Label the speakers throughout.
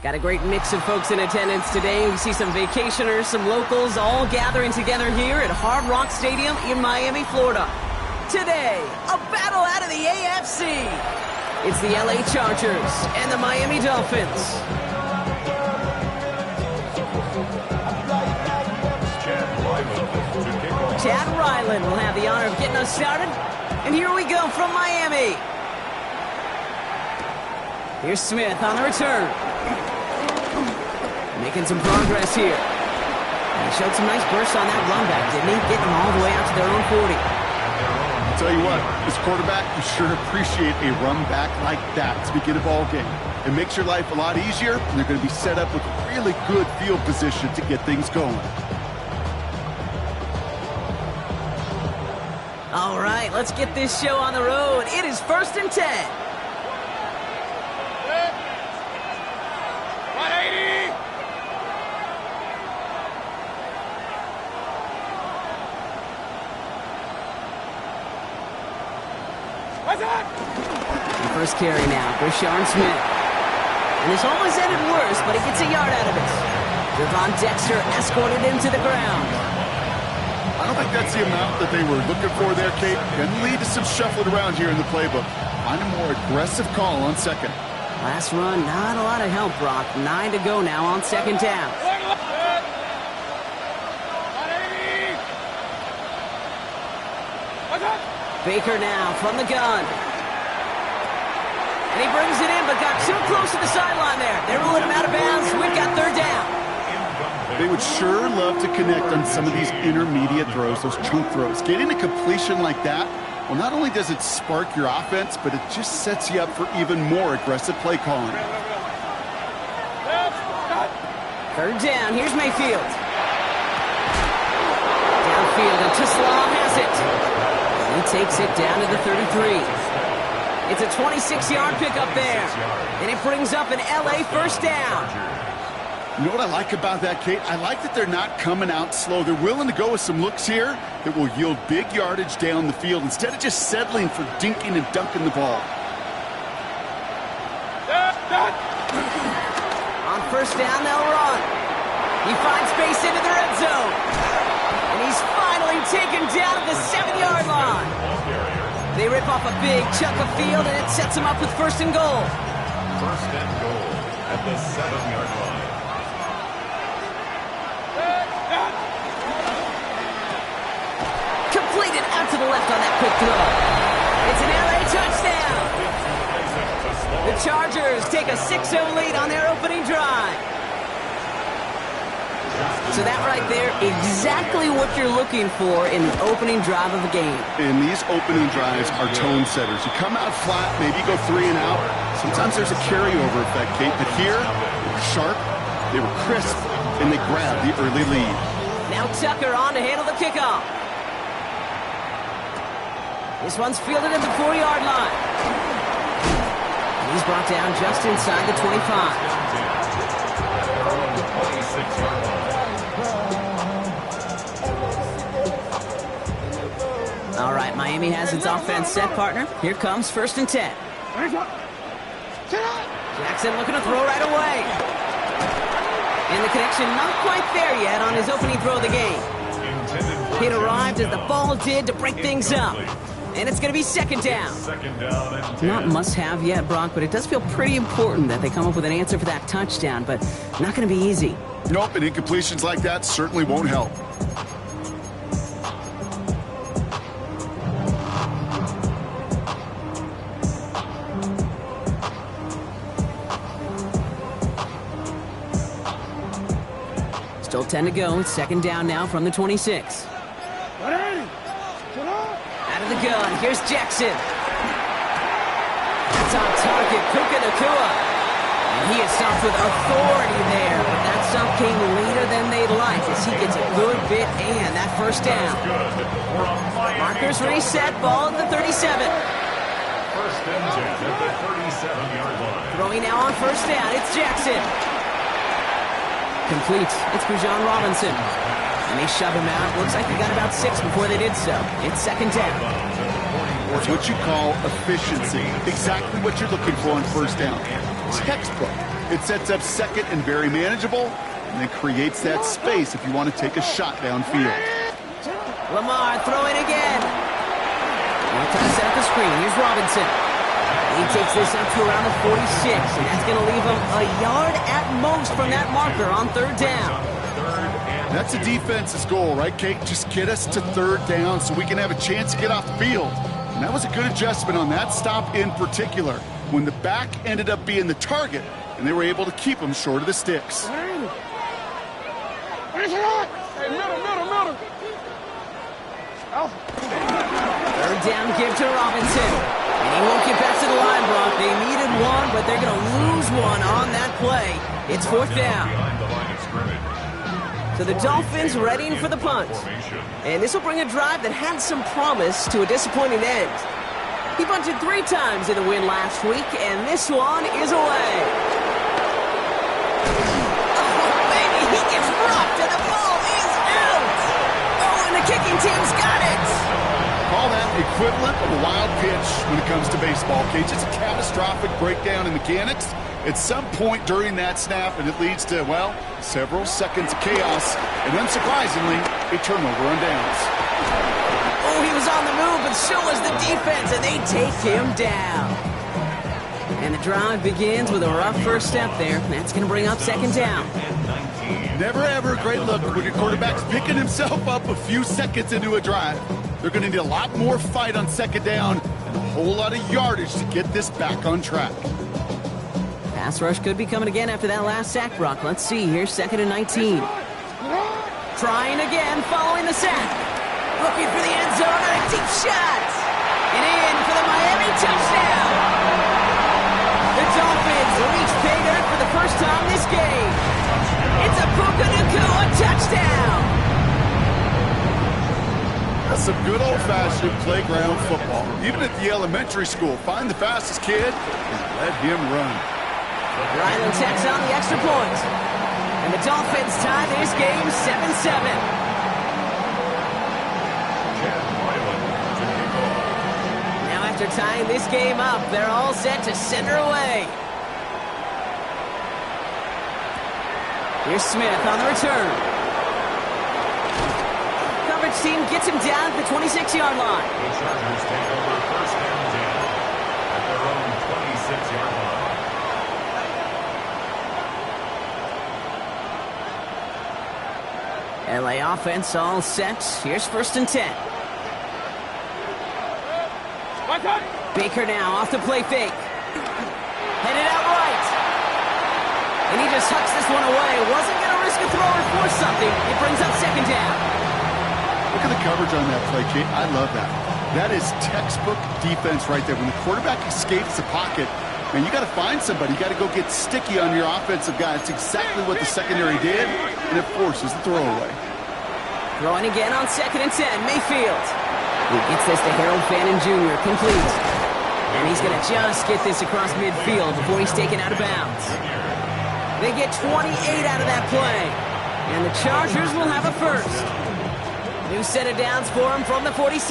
Speaker 1: Got a great mix of folks in attendance today. We see some vacationers, some locals, all gathering together here at Hard Rock Stadium in Miami, Florida. Today, a battle out of the AFC. It's the LA Chargers and the Miami Dolphins. Chad Ryland will have the honor of getting us started. And here we go from Miami. Here's Smith on the return. Making some progress here. He showed some nice bursts on that run back, didn't he? Getting them all the way out to their own 40.
Speaker 2: I'll tell you what, as quarterback, you sure appreciate a run back like that to begin a ball game. It makes your life a lot easier, and they're going to be set up with really good field position to get things going.
Speaker 1: All right, let's get this show on the road. It is 1st and 10. First carry now, Rashawn Smith. And this almost ended worse, but he gets a yard out of it. Devon Dexter escorted him to the ground.
Speaker 2: I don't think that's the amount that they were looking for there, Kate. Can lead to some shuffling around here in the playbook. Find a more aggressive call on second.
Speaker 1: Last run, not a lot of help, Brock. 9 to go now on second down. Baker now from the gun. And he brings it in, but got too close to the sideline there. They're ruling him out of bounds. We've got third down.
Speaker 2: They would sure love to connect on some of these intermediate throws, those chunk throws. Getting a completion like that, well, not only does it spark your offense, but it just sets you up for even more aggressive play calling.
Speaker 1: Third down. Here's Mayfield. Downfield, and Tislam has it. He takes it down to the 33. It's a 26-yard pickup there. And it brings up an LA first down.
Speaker 2: You know what I like about that, Kate? I like that they're not coming out slow. They're willing to go with some looks here that will yield big yardage down the field instead of just settling for dinking and dunking the ball.
Speaker 1: On first down, they'll run. He finds space into the red zone. And he's finally taken down at the 7-yard line. They rip off a big chunk of field, and it sets them up with first and goal.
Speaker 3: First and goal at the 7-yard line.
Speaker 1: Completed out to the left on that quick throw. It's an LA touchdown. The Chargers take a 6-0 lead on their opening drive. So that right there, exactly what you're looking for in the opening drive of a game.
Speaker 2: And these opening drives are tone setters. You come out flat, maybe go 3 and out. Sometimes there's a carryover effect, Kate. But here, they were sharp, they were crisp, and they grabbed the early lead.
Speaker 1: Now Tucker on to handle the kickoff. This one's fielded at the 4-yard line. And he's brought down just inside the 25. All right, Miami has its offense set, partner. Here comes 1st and 10. Jackson looking to throw right away. And the connection not quite there yet on his opening throw of the game. It arrived as the ball did to break things up. And it's going to be second down. Not must-have yet, Brock, but it does feel pretty important that they come up with an answer for that touchdown, but not going to be easy.
Speaker 2: Nope, and incompletions like that certainly won't help.
Speaker 1: Still 10 to go. It's second down now from the 26. Out of the gun. Here's Jackson. That's on target. Puka Nacua. And he is stopped with authority there. But that stop came later than they'd like as he gets a good bit and that first down. Markers reset. Ball at the 37.
Speaker 3: First and 10 at the 37-yard line.
Speaker 1: Throwing now on first down. It's Jackson. Complete. It's Bijan Robinson. And they shove him out. Looks like they got about 6 before they did so. It's second down.
Speaker 2: That's what you call efficiency. Exactly what you're looking for on first down. Textbook. It sets up second and very manageable, and then creates that space if you want to take a shot downfield.
Speaker 1: Lamar throwing again. Now trying to set up the screen. Here's Robinson. He takes this up to around the 46, and that's going to leave him a yard at most from that marker on third down.
Speaker 2: That's the defense's goal, right, Kate? Just get us to third down so we can have a chance to get off the field. And that was a good adjustment on that stop in particular, when the back ended up being the target, and they were able to keep him short of the sticks.
Speaker 1: Third down give to Robinson. And he won't get back to the line, Brock. They needed one, but they're going to lose one on that play. It's fourth down. So the Dolphins readying for the punt. And this will bring a drive that had some promise to a disappointing end. He punted 3 times in the win last week, and this one is away. Oh, baby, he gets rocked, and the ball is out. Oh, and the kicking team's got it.
Speaker 2: Call that equivalent of a wild pitch when it comes to baseball, Kate. It's a catastrophic breakdown in mechanics at some point during that snap, and it leads to, well, several seconds of chaos, and unsurprisingly, a turnover on downs.
Speaker 1: Oh, he was on the move, but so was the defense, and they take him down. And the drive begins with a rough first step there. That's going to bring up second down.
Speaker 2: Never ever a great look when your quarterback's picking himself up a few seconds into a drive. They're going to need a lot more fight on second down and a whole lot of yardage to get this back on track.
Speaker 1: Pass rush could be coming again after that last sack, Brock. Let's see. Here's second and 19. Trying again following the sack. Looking for the end zone and a deep shot. And in for the Miami touchdown. The Dolphins reach pay dirt for the first time this game. It's a Puka Nacua touchdown.
Speaker 2: That's some good old-fashioned playground football. Even at the elementary school, find the fastest kid and let him run.
Speaker 1: Ryland tacks on the extra point. And the Dolphins tie this game 7-7. Now after tying this game up, they're all set to send her away. Here's Smith on the return. Coverage team gets him down at the 26-yard line.
Speaker 3: The Chargers take over first and 10 at their own 26-yard line.
Speaker 1: LA offense all set. Here's first and 10. Baker now off the play fake. Headed out right. And he just hucks this one away. Wasn't going to risk a throw or force something. It brings up second down.
Speaker 2: Look at the coverage on that play, Kate. I love that. That is textbook defense right there. When the quarterback escapes the pocket, man, you got to find somebody. You got to go get sticky on your offensive guy. It's exactly what the secondary did, and it forces the throwaway.
Speaker 1: Throwing again on second and 10. Mayfield. He gets this to Harold Fannin Jr. Complete. And he's going to just get this across midfield before he's taken out of bounds. They get 28 out of that play. And the Chargers will have a first. New set of downs for him from the 46.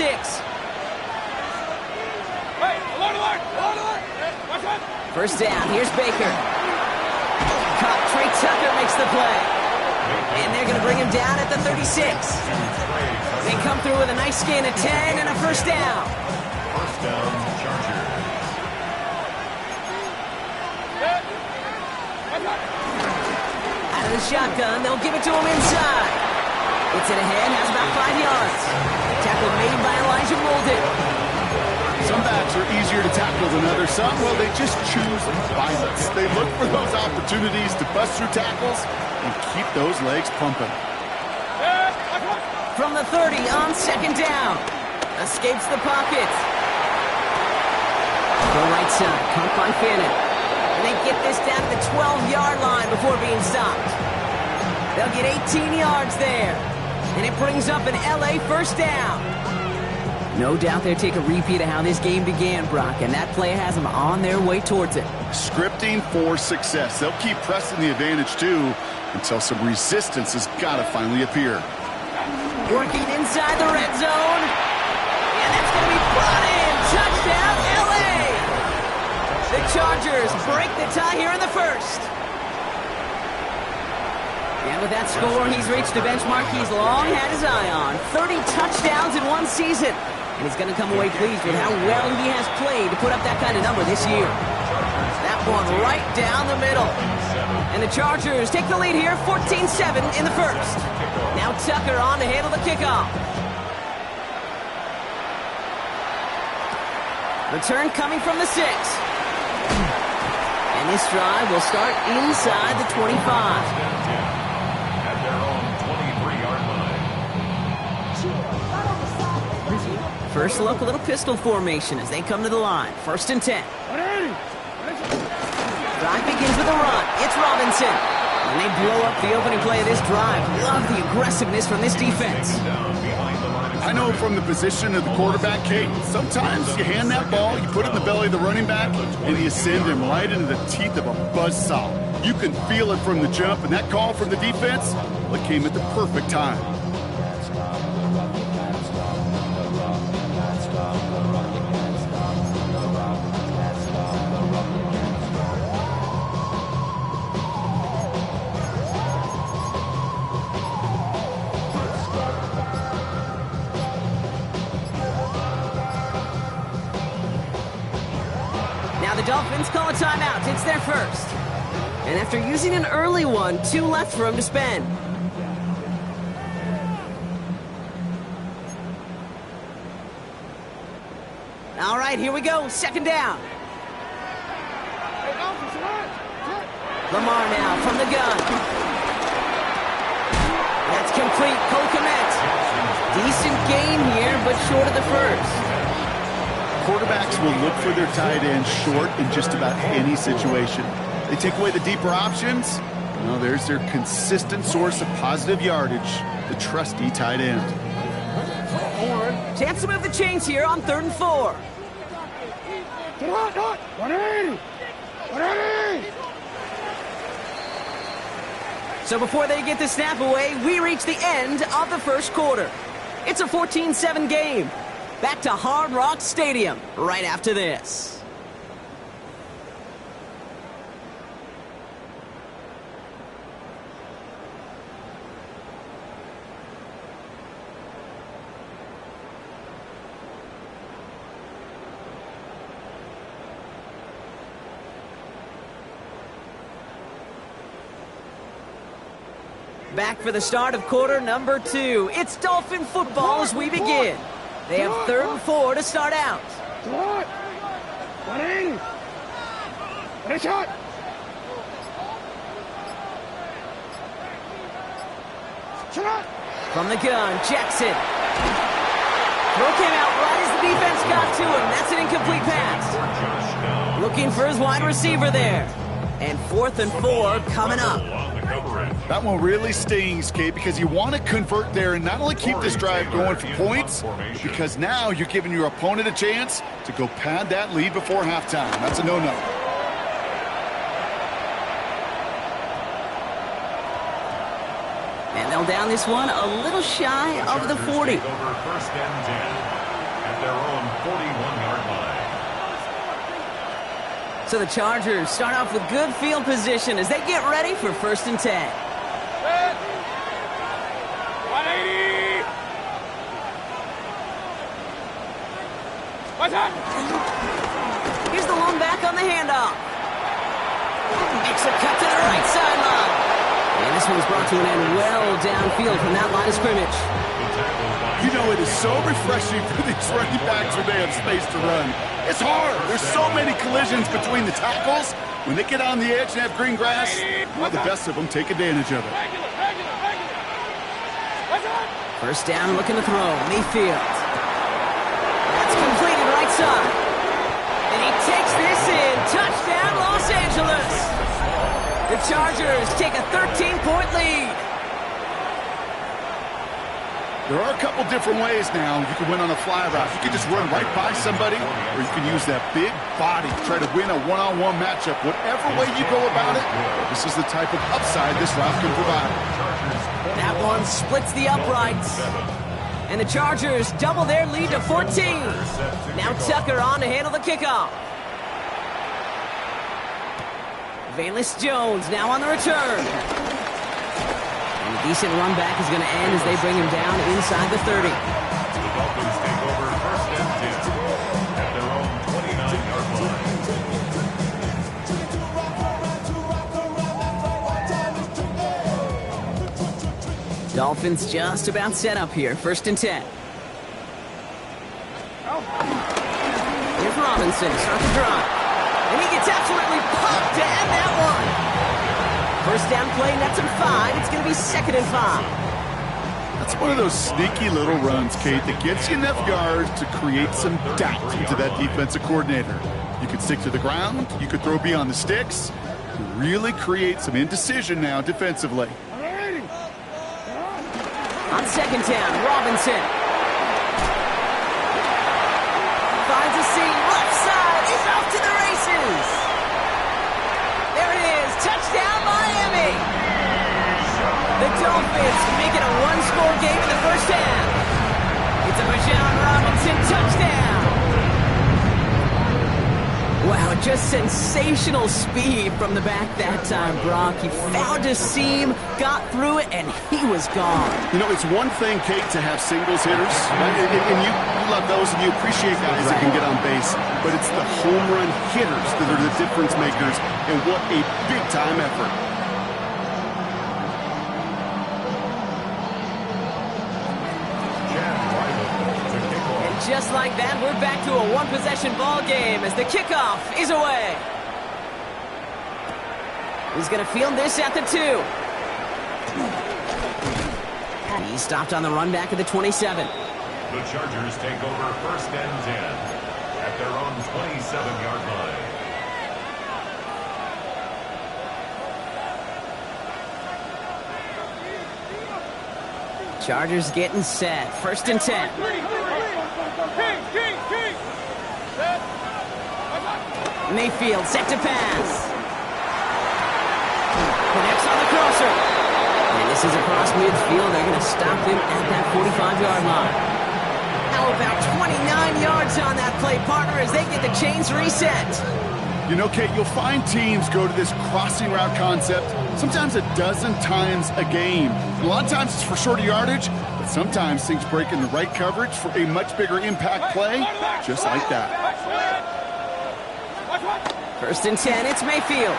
Speaker 1: First down, here's Baker. Caught. Trey Tucker makes the play. And they're going to bring him down at the 36. They come through with a nice gain of 10 and a first down.
Speaker 3: First down, Chargers.
Speaker 1: Out of the shotgun, they'll give it to him inside. It's in ahead, has about 5 yards. Tackle made by Elijah Molden.
Speaker 2: Some backs are easier to tackle than others. Some, well, they just choose violence. They look for those opportunities to bust through tackles and keep those legs pumping.
Speaker 1: From the 30 on second down. Escapes the pocket. Go right side, caught by Fannin. And they get this down to the 12-yard line before being stopped. They'll get 18 yards there. And it brings up an LA first down. No doubt they'll take a repeat of how this game began, Brock, and that play has them on their way towards it.
Speaker 2: Scripting for success. They'll keep pressing the advantage, too, until some resistance has got to finally appear.
Speaker 1: Working inside the red zone. And that's going to be brought in. Touchdown, L.A. The Chargers break the tie here in the first. And with that score, he's reached a benchmark he's long had his eye on. 30 touchdowns in one season. And he's going to come away pleased with how well he has played to put up that kind of number this year. That one right down the middle. And the Chargers take the lead here, 14-7 in the first. Now Tucker on to handle the kickoff. Return coming from the 6. And this drive will start inside the 25. First look, a little pistol formation as they come to the line. 1st and 10. Drive begins with a run. It's Robinson. And they blow up the opening play of this drive. Love the aggressiveness from this defense.
Speaker 2: I know from the position of the quarterback, Kate, sometimes you hand that ball, you put it in the belly of the running back, and you send him right into the teeth of a buzzsaw. You can feel it from the jump, and that call from the defense, well, it came at the perfect time.
Speaker 1: The Dolphins call a timeout. It's their first. And after using an early one, 2 left for him to spend. All right, here we go. 2nd down. Lamar now from the gun. That's complete. Cole Kmet. Decent gain here, but short of the first.
Speaker 2: Quarterbacks will look for their tight end short in just about any situation. They take away the deeper options. Well, there's their consistent source of positive yardage, the trusty tight end.
Speaker 1: Chance to move the chains here on 3rd and 4.
Speaker 4: 180! 180!
Speaker 1: So before they get the snap away, we reach the end of the first quarter. It's a 14-7 game. Back to Hard Rock Stadium right after this. Back for the start of quarter number 2. It's Dolphin football as we begin. They have 3rd and 4 to start out.
Speaker 4: 180. Ready, shot. Shot.
Speaker 1: From the gun, Jackson. Throw came out right as the defense got to him. That's an incomplete pass. Looking for his wide receiver there. And 4th and 4 coming up.
Speaker 2: That one really stings, Kate, because you want to convert there and not only keep this drive going for points, because now you're giving your opponent a chance to go pad that lead before halftime. That's a no-no.
Speaker 1: And they'll down this one a little shy of the 40.
Speaker 3: Over 1st and 10 at their own 41-yard line.
Speaker 1: So the Chargers start off with good field position as they get ready for 1st and 10.
Speaker 4: 180! What's that?
Speaker 1: Here's the long back on the handoff. Makes a cut to the right sideline. And this one's brought to an end well downfield from that line of scrimmage.
Speaker 2: You know, it is so refreshing for these running backs when they have space to run. It's hard. There's so many collisions between the tackles. When they get on the edge and have green grass, well, the best of them take advantage of it.
Speaker 1: 1st down, looking to throw. Mayfield. That's completed right side. And he takes this in. Touchdown, Los Angeles. The Chargers take a 13-point lead.
Speaker 2: There are a couple different ways now. You can win on a fly route. You can just run right by somebody, or you can use that big body to try to win a one-on-one matchup. Whatever way you go about it, this is the type of upside this route can provide.
Speaker 1: That one splits the uprights. And the Chargers double their lead to 14. Now Tucker on to handle the kickoff. Velus Jones now on the return. And a decent run back is going to end as they bring him down inside the 30.
Speaker 3: The Dolphins take over first and 10 at their own 29-yard line.
Speaker 1: Dolphins just about set up here. First and 10. Here's Robinson. Start the drive. And he gets absolutely pumped to end that one. First down play, nets him 5. It's going to be 2nd and 5.
Speaker 2: That's one of those sneaky little runs, Kate, that gets you enough yards to create some doubt into that defensive coordinator. You could stick to the ground. You could throw beyond the sticks. You really create some indecision now defensively.
Speaker 1: On 2nd down, Robinson. Finds a seam, left side, he's off to the races. There it is, touchdown Miami. The Dolphins make it a one-score game in the first half. It's a Bijan Robinson touchdown. Wow, just sensational speed from the back that time, Brock. He found a seam, got through it, and he was gone.
Speaker 2: You know, it's one thing, Kate, to have singles hitters, right? And you love those and you appreciate guys that can get on base, but it's the home run hitters that are the difference makers, and what a big-time effort.
Speaker 1: Just like that, we're back to a one-possession ball game as the kickoff is away. He's going to field this at the 2. He stopped on the run back at the 27.
Speaker 3: The Chargers take over first and 10 at their own 27-yard line.
Speaker 1: Chargers getting set. First and 10. Mayfield set to pass. Connects on the crosser. And this is across midfield. They're going to stop him at that 45-yard line. How about 29 yards on that play, partner, as they get the chains reset?
Speaker 2: You know, Kate, you'll find teams go to this crossing route concept sometimes a dozen times a game. And a lot of times it's for shorter yardage, but sometimes things break in the right coverage for a much bigger impact play, just like that.
Speaker 1: First and 10, it's Mayfield.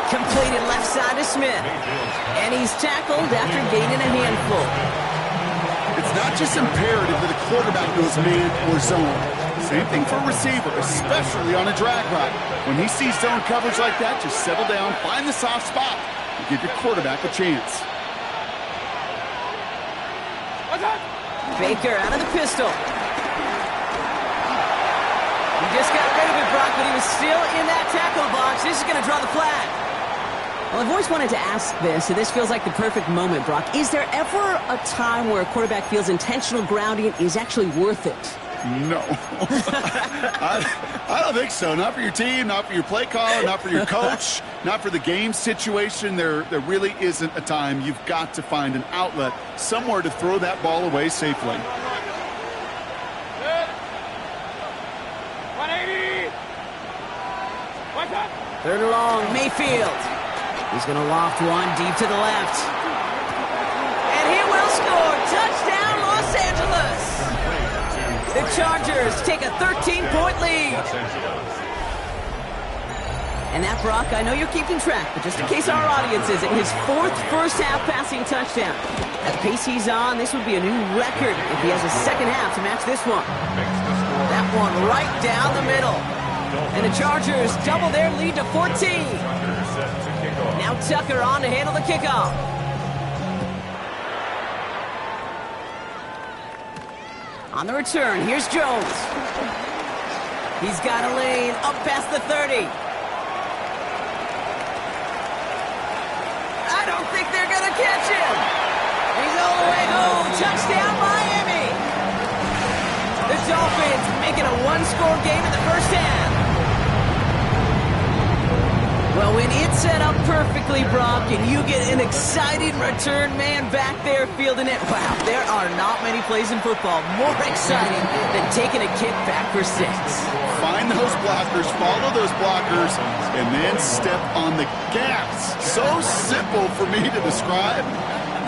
Speaker 1: Completed left side to Smith. And he's tackled after gaining a handful.
Speaker 2: It's not just imperative that a quarterback goes man or zone. Same thing for a receiver, especially on a drag route. When he sees zone coverage like that, just settle down, find the soft spot, and give your quarterback a chance.
Speaker 1: Baker out of the pistol. He just got rid of it, Brock, but he was still in that tackle box. This is going to draw the flag. Well, I've always wanted to ask this, and this feels like the perfect moment, Brock. Is there ever a time where a quarterback feels intentional grounding is actually worth it?
Speaker 2: No. I don't think so. Not for your team, not for your play caller, not for your coach, not for the game situation. There really isn't a time. You've got to find an outlet, somewhere to throw that ball away safely.
Speaker 4: 180.
Speaker 1: 3rd and long, Mayfield. He's going to loft one deep to the left. And he will score. Touchdown, Los Angeles. The Chargers take a 13-point lead. And that, Brock, I know you're keeping track, but just in case our audience isn't, his 4th first-half passing touchdown. At the pace he's on, this would be a new record if he has a second half to match this one. That one right down the middle. And the Chargers double their lead to 14. Now Tucker on to handle the kickoff. On the return, here's Jones. He's got a lane up past the 30. I don't think they're going to catch him. He's all the way Dolphins making a one-score game in the first half. Well, when it's set up perfectly, Brock, and you get an exciting return man back there fielding it, wow, there are not many plays in football more exciting than taking a kick back for 6.
Speaker 2: Find those blockers, follow those blockers, and then step on the gas. So simple for me to describe,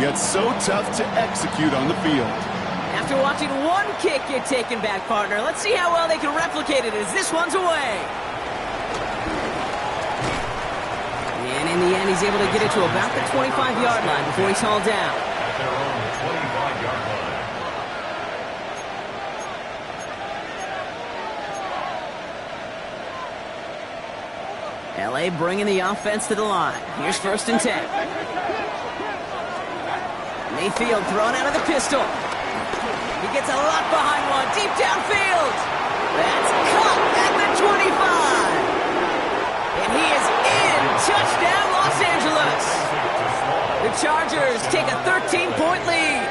Speaker 2: yet so tough to execute on the field.
Speaker 1: After watching one kick get taken back, partner, let's see how well they can replicate it as this one's away. And in the end, he's able to get it to about the 25-yard line before he's hauled down.
Speaker 3: At their own 25-yard line.
Speaker 1: LA bringing the offense to the line. Here's 1st and 10. Mayfield thrown out of the pistol. He gets a lot behind one, deep downfield. That's caught at the 25. And he is in. Touchdown, Los Angeles. The Chargers take a 13-point lead.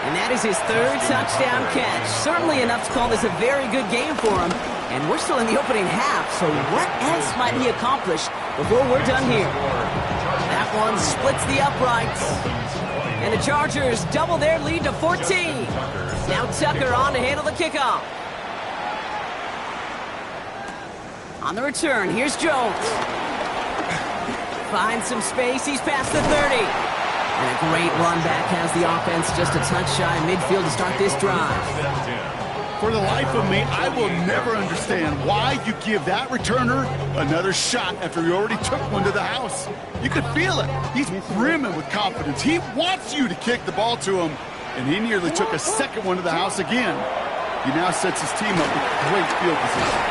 Speaker 1: And that is his 3rd touchdown catch. Certainly enough to call this a very good game for him. And we're still in the opening half, so what else might he accomplish before we're done here? That one splits the uprights. And the Chargers double their lead to 14. Now Tucker on to handle the kickoff. On the return, here's Jones. Finds some space, he's past the 30. And a great run back has the offense just a touch shy of midfield to start this drive.
Speaker 2: For the life of me, I will never understand why you give that returner another shot after he already took one to the house. You could feel it. He's brimming with confidence. He wants you to kick the ball to him, and he nearly took a second one to the house again. He now sets his team up with great field position.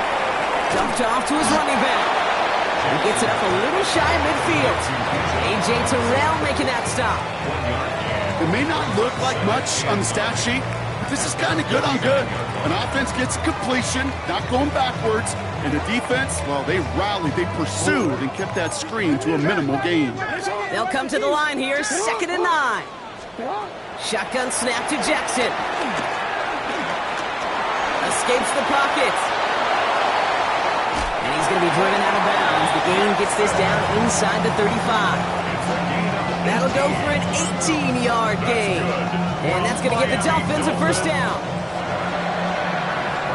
Speaker 1: Dumped off to his running back. He gets it up a little shy of midfield. A.J. Terrell making that stop.
Speaker 2: It may not look like much on the stat sheet, but this is kind of good on good. An offense gets completion, not going backwards, and the defense, well, they rallied, they pursued, and kept that screen to a minimal gain.
Speaker 1: They'll come to the line here, 2nd and 9. Shotgun snap to Jackson. Escapes the pocket. And he's going to be driven out of bounds. The gain gets this down inside the 35. That'll go for an 18-yard gain. And that's going to give the Dolphins a 1st down.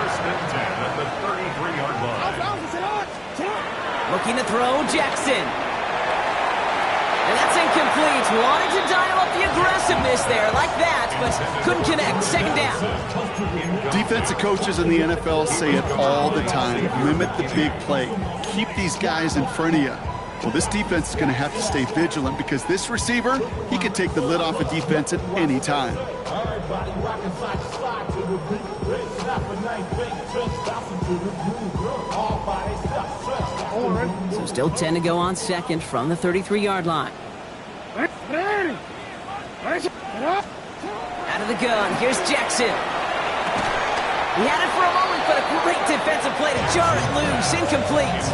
Speaker 3: 1st and 10 at the 33-yard line.
Speaker 1: Looking to throw, Jackson. And that's incomplete. Wanted to dial up the aggressiveness there like that, but couldn't connect. 2nd down.
Speaker 2: Defensive coaches in the NFL say it all the time. Limit the big play. Keep these guys in front of you. Well, this defense is going to have to stay vigilant because this receiver, he can take the lid off a defense at any time.
Speaker 1: So still 10 to go on 2nd from the 33-yard line. Out of the gun, here's Jackson. He had it for a moment, but a great defensive play to jar it loose. Incomplete.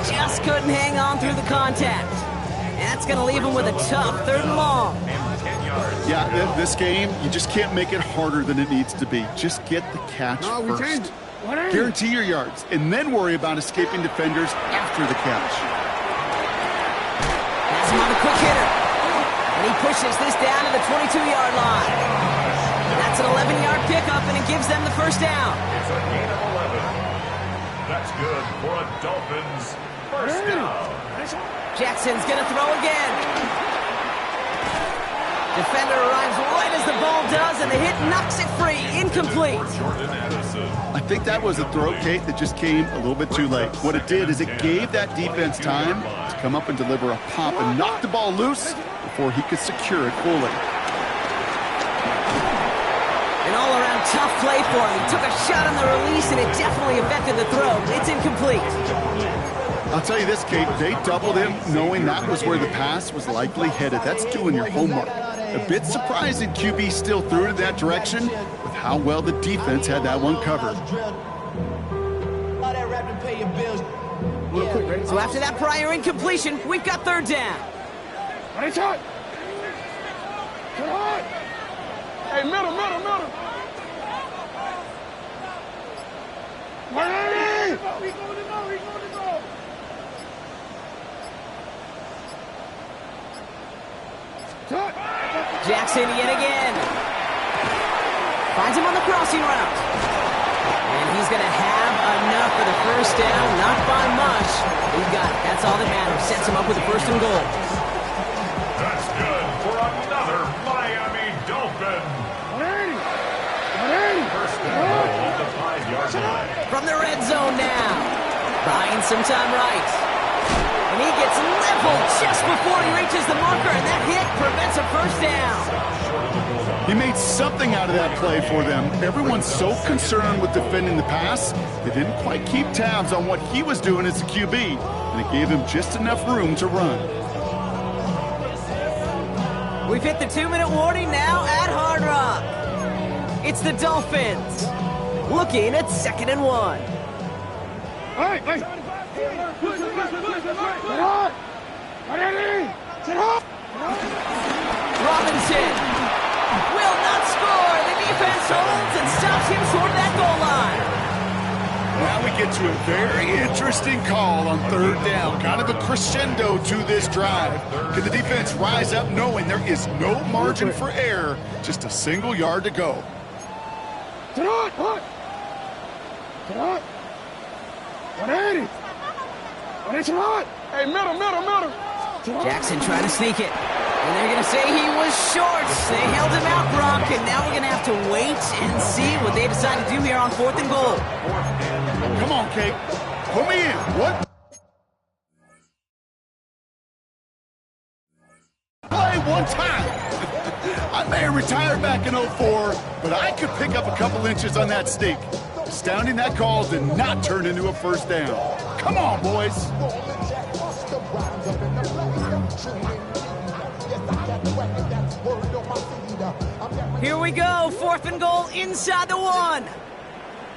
Speaker 1: Just couldn't hang on through the contact. And that's going to leave him with a tough 3rd and long.
Speaker 2: Yeah, this game, you just can't make it harder than it needs to be. Just get the catch first. Guarantee your yards, and then worry about escaping defenders after the catch.
Speaker 1: That's him on the quick hitter. And he pushes this down to the 22-yard line. That's an 11-yard pickup, and it gives them the 1st down.
Speaker 3: It's a gain of 11. That's good for a Dolphins 1st down.
Speaker 1: Jackson's going to throw again. Defender arrives right as the ball does, and the hit knocks it free. Incomplete.
Speaker 2: I think that was a throw, Kate, that just came a little bit too late. What it did is it gave that defense time to come up and deliver a pop and knock the ball loose before he could secure it fully.
Speaker 1: An all-around tough play for him. He took a shot on the release, and it definitely affected the throw. It's incomplete.
Speaker 2: I'll tell you this, Kate, they doubled him knowing that was where the pass was likely headed. That's doing your homework. A bit surprising QB still threw it that direction with how well the defense had that one covered.
Speaker 1: So after that prior incompletion, we've got 3rd down.
Speaker 4: Hey, middle. 180!
Speaker 1: Jackson yet again. Finds him on the crossing route. And he's going to have enough for the first down. Not by much. He got it. That's all that matters. Sets him up with a 1st and goal.
Speaker 3: That's good for another Miami Dolphin.
Speaker 4: 180!
Speaker 3: First and goal at the 5-yard line.
Speaker 1: From the red zone now. Buying some time right. And he gets leveled just before he reaches the marker, and that hit prevents a first down.
Speaker 2: He made something out of that play for them. Everyone's so concerned with defending the pass, they didn't quite keep tabs on what he was doing as a QB, and it gave him just enough room to run.
Speaker 1: We've hit the 2-minute warning now at Hard Rock. It's the Dolphins looking at 2nd and 1.
Speaker 4: Hey! Sit up! 180! Sit up!
Speaker 1: Robinson will not score. The defense holds and stops him short of that goal line.
Speaker 2: Now we get to a very interesting call on 3rd down. Kind of a crescendo to this drive. Can the defense rise up knowing there is no margin for error, just a single yard to go?
Speaker 4: Sit up! 180! 180! Hey, middle!
Speaker 1: Jackson trying to sneak it. And they're going to say he was short. They held him out, Brock, and now we're going to have to wait and see what they decide to do here on 4th and goal.
Speaker 2: Come on, Kate. Put me in. What? Play one time. I may have retired back in 04, but I could pick up a couple inches on that stick. Astounding that call did not turn into a first down. Come on, boys.
Speaker 1: Here we go. 4th and goal inside the 1.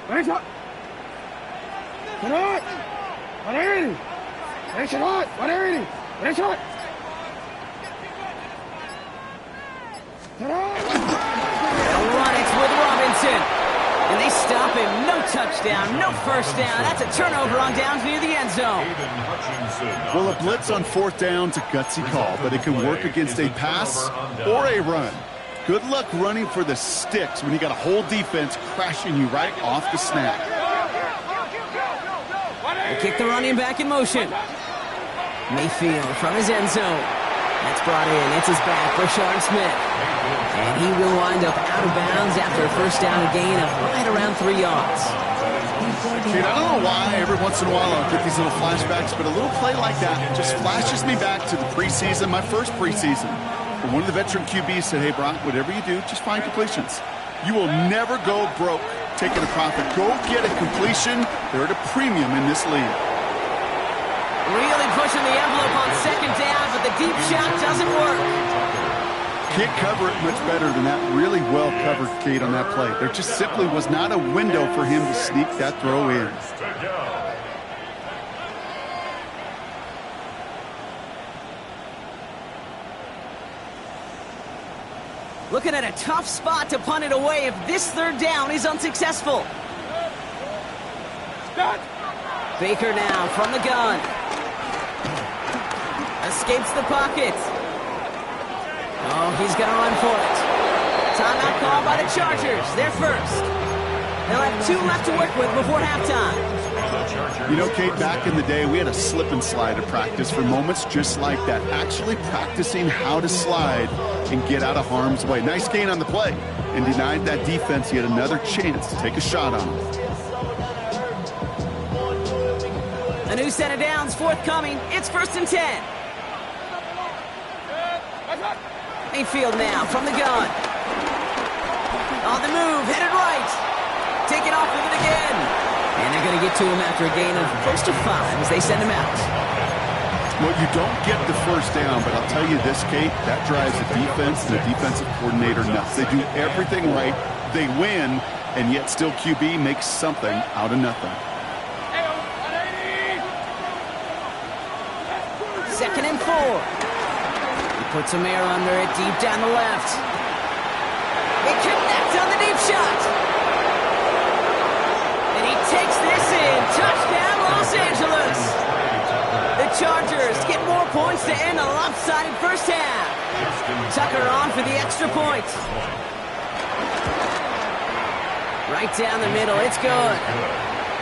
Speaker 4: 180! 180!
Speaker 1: They'll run it with Robinson. And they stop him. No touchdown, no first down. That's a turnover on downs near the end zone.
Speaker 2: Well, a blitz on 4th down's a gutsy call, but it can work against a pass or a run. Good luck running for the sticks when you got a whole defense crashing you right off the snap.
Speaker 1: They kick the running back in motion. Mayfield from his end zone. That's brought in. It's his back, Brashard Smith. And he will wind up out of bounds after a first down gain of right around 3 yards.
Speaker 2: Kid, I don't know why every once in a while I'll get these little flashbacks, but a little play like that just flashes me back to the preseason, my first preseason. And one of the veteran QBs said, hey, Brock, whatever you do, just find completions. You will never go broke taking a profit. Go get a completion. They're at a premium in this league.
Speaker 1: Really pushing the envelope on 2nd down, but the deep shot doesn't work.
Speaker 2: Can't cover it much better than that really well-covered Kate on that play. There just simply was not a window for him to sneak that throw in.
Speaker 1: Looking at a tough spot to punt it away if this 3rd down is unsuccessful. Baker now from the gun. Escapes the pocket. Oh, he's going to run for it. Timeout call by the Chargers. They're first. They'll have 2 left to work with before halftime.
Speaker 2: You know, Kate, back in the day, we had a slip and slide at practice for moments just like that. Actually practicing how to slide and get out of harm's way. Nice gain on the play and denied that defense yet another chance to take a shot on him.
Speaker 1: A new set of downs forthcoming. It's 1st and 10. Mayfield now from the gun. On the move, headed right. Taking off with it again. And they're going to get to him after a gain of close to 5 as they send him out.
Speaker 2: Well, you don't get the first down, but I'll tell you this, Kate, that drives the defense and the defensive coordinator nuts. They do everything right. They win, and yet still QB makes something out of nothing.
Speaker 1: 2nd and 4. He puts some air under it deep down the left. They connect on the deep shot. And he takes this in. Touchdown, Los Angeles. The Chargers get more points to end a lopsided first half. Tucker on for the extra point. Right down the middle. It's good.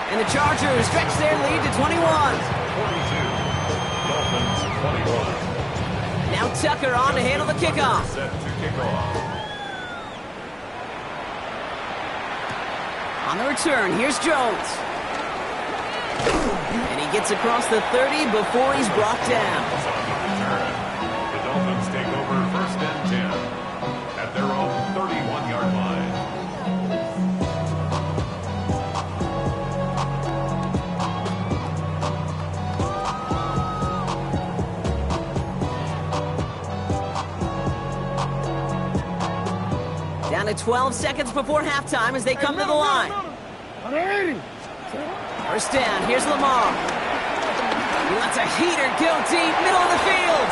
Speaker 1: And the Chargers stretch their lead to 21.
Speaker 3: 42. Dolphins 21.
Speaker 1: Now Tucker on to handle the kickoff.
Speaker 3: Set to kick off.
Speaker 1: On the return, here's Jones. And he gets across the 30 before he's brought down.
Speaker 3: The Dolphins take over first and 10 at their own 31-yard line.
Speaker 1: Down to 12 seconds before halftime as they come to the line.
Speaker 4: 180.
Speaker 1: First down, here's Lamar. He lets a heater go deep, middle of the field.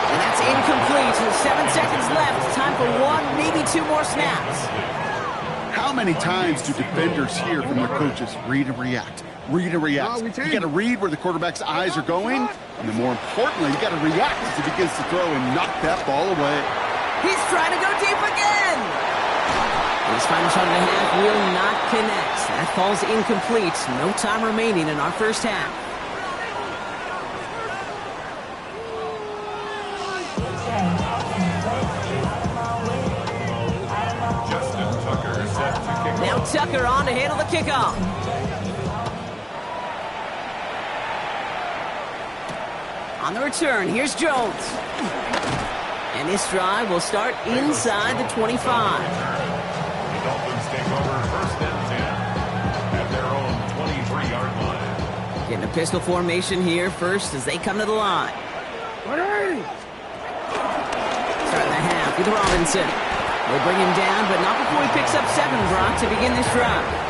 Speaker 1: And that's incomplete. 7 seconds left. Time for one, maybe two more snaps.
Speaker 2: How many times do defenders hear from their coaches, read and react, read and react? You got to read where the quarterback's eyes are going, and then more importantly, you got to react as he begins to throw and knock that ball away.
Speaker 1: He's trying to go deep again. His final shot of the half will not connect. That falls incomplete. No time remaining in our first half.
Speaker 3: Justin Tucker set to kick off.
Speaker 1: Now Tucker on to handle the kickoff. On the return, here's Jones. And this drive will start inside the 25.
Speaker 3: The Dolphins take over first and 10 at their own 23-yard line.
Speaker 1: Getting a pistol formation here first as they come to the line.
Speaker 4: 180.
Speaker 1: Starting the half with Robinson. They bring him down, but not before he picks up 7, Brock, to begin this drive.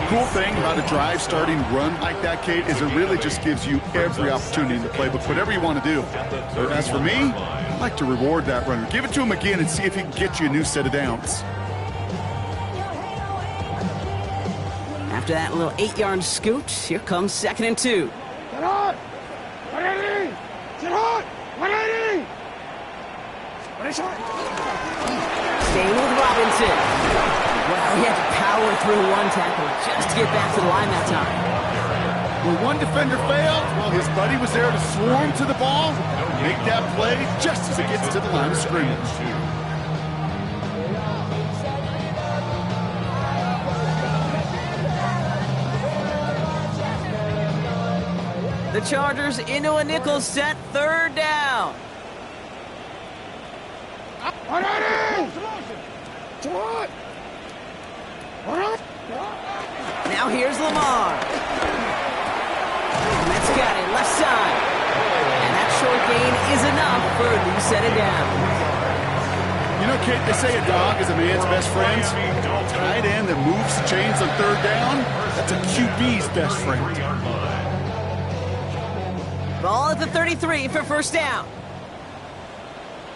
Speaker 2: Cool thing about a drive starting run like that, Kate, is it really just gives you every opportunity in the playbook, whatever you want to do. But as for me, I'd like to reward that runner. Give it to him again and see if he can get you a new set of downs.
Speaker 1: After that little 8-yard scoot, here comes 2nd and 2.
Speaker 4: Get on! 180! Get on! 180!
Speaker 1: Staying with Robinson. Well, he had to power through one tackle just to get back to the line that time.
Speaker 2: When one defender failed, well, his buddy was there to swarm to the ball, make that play just as it gets to the line of scrimmage.
Speaker 1: The Chargers into a nickel set, 3rd down.
Speaker 4: 180! Come on!
Speaker 1: Now here's Lamar. And that's got it, left side. And that short gain is enough for a new set of downs.
Speaker 2: You know, Kate, they say a dog is a man's best friend. Tight end that moves the chains on 3rd down, that's a QB's best friend.
Speaker 1: Ball at the 33 for 1st down.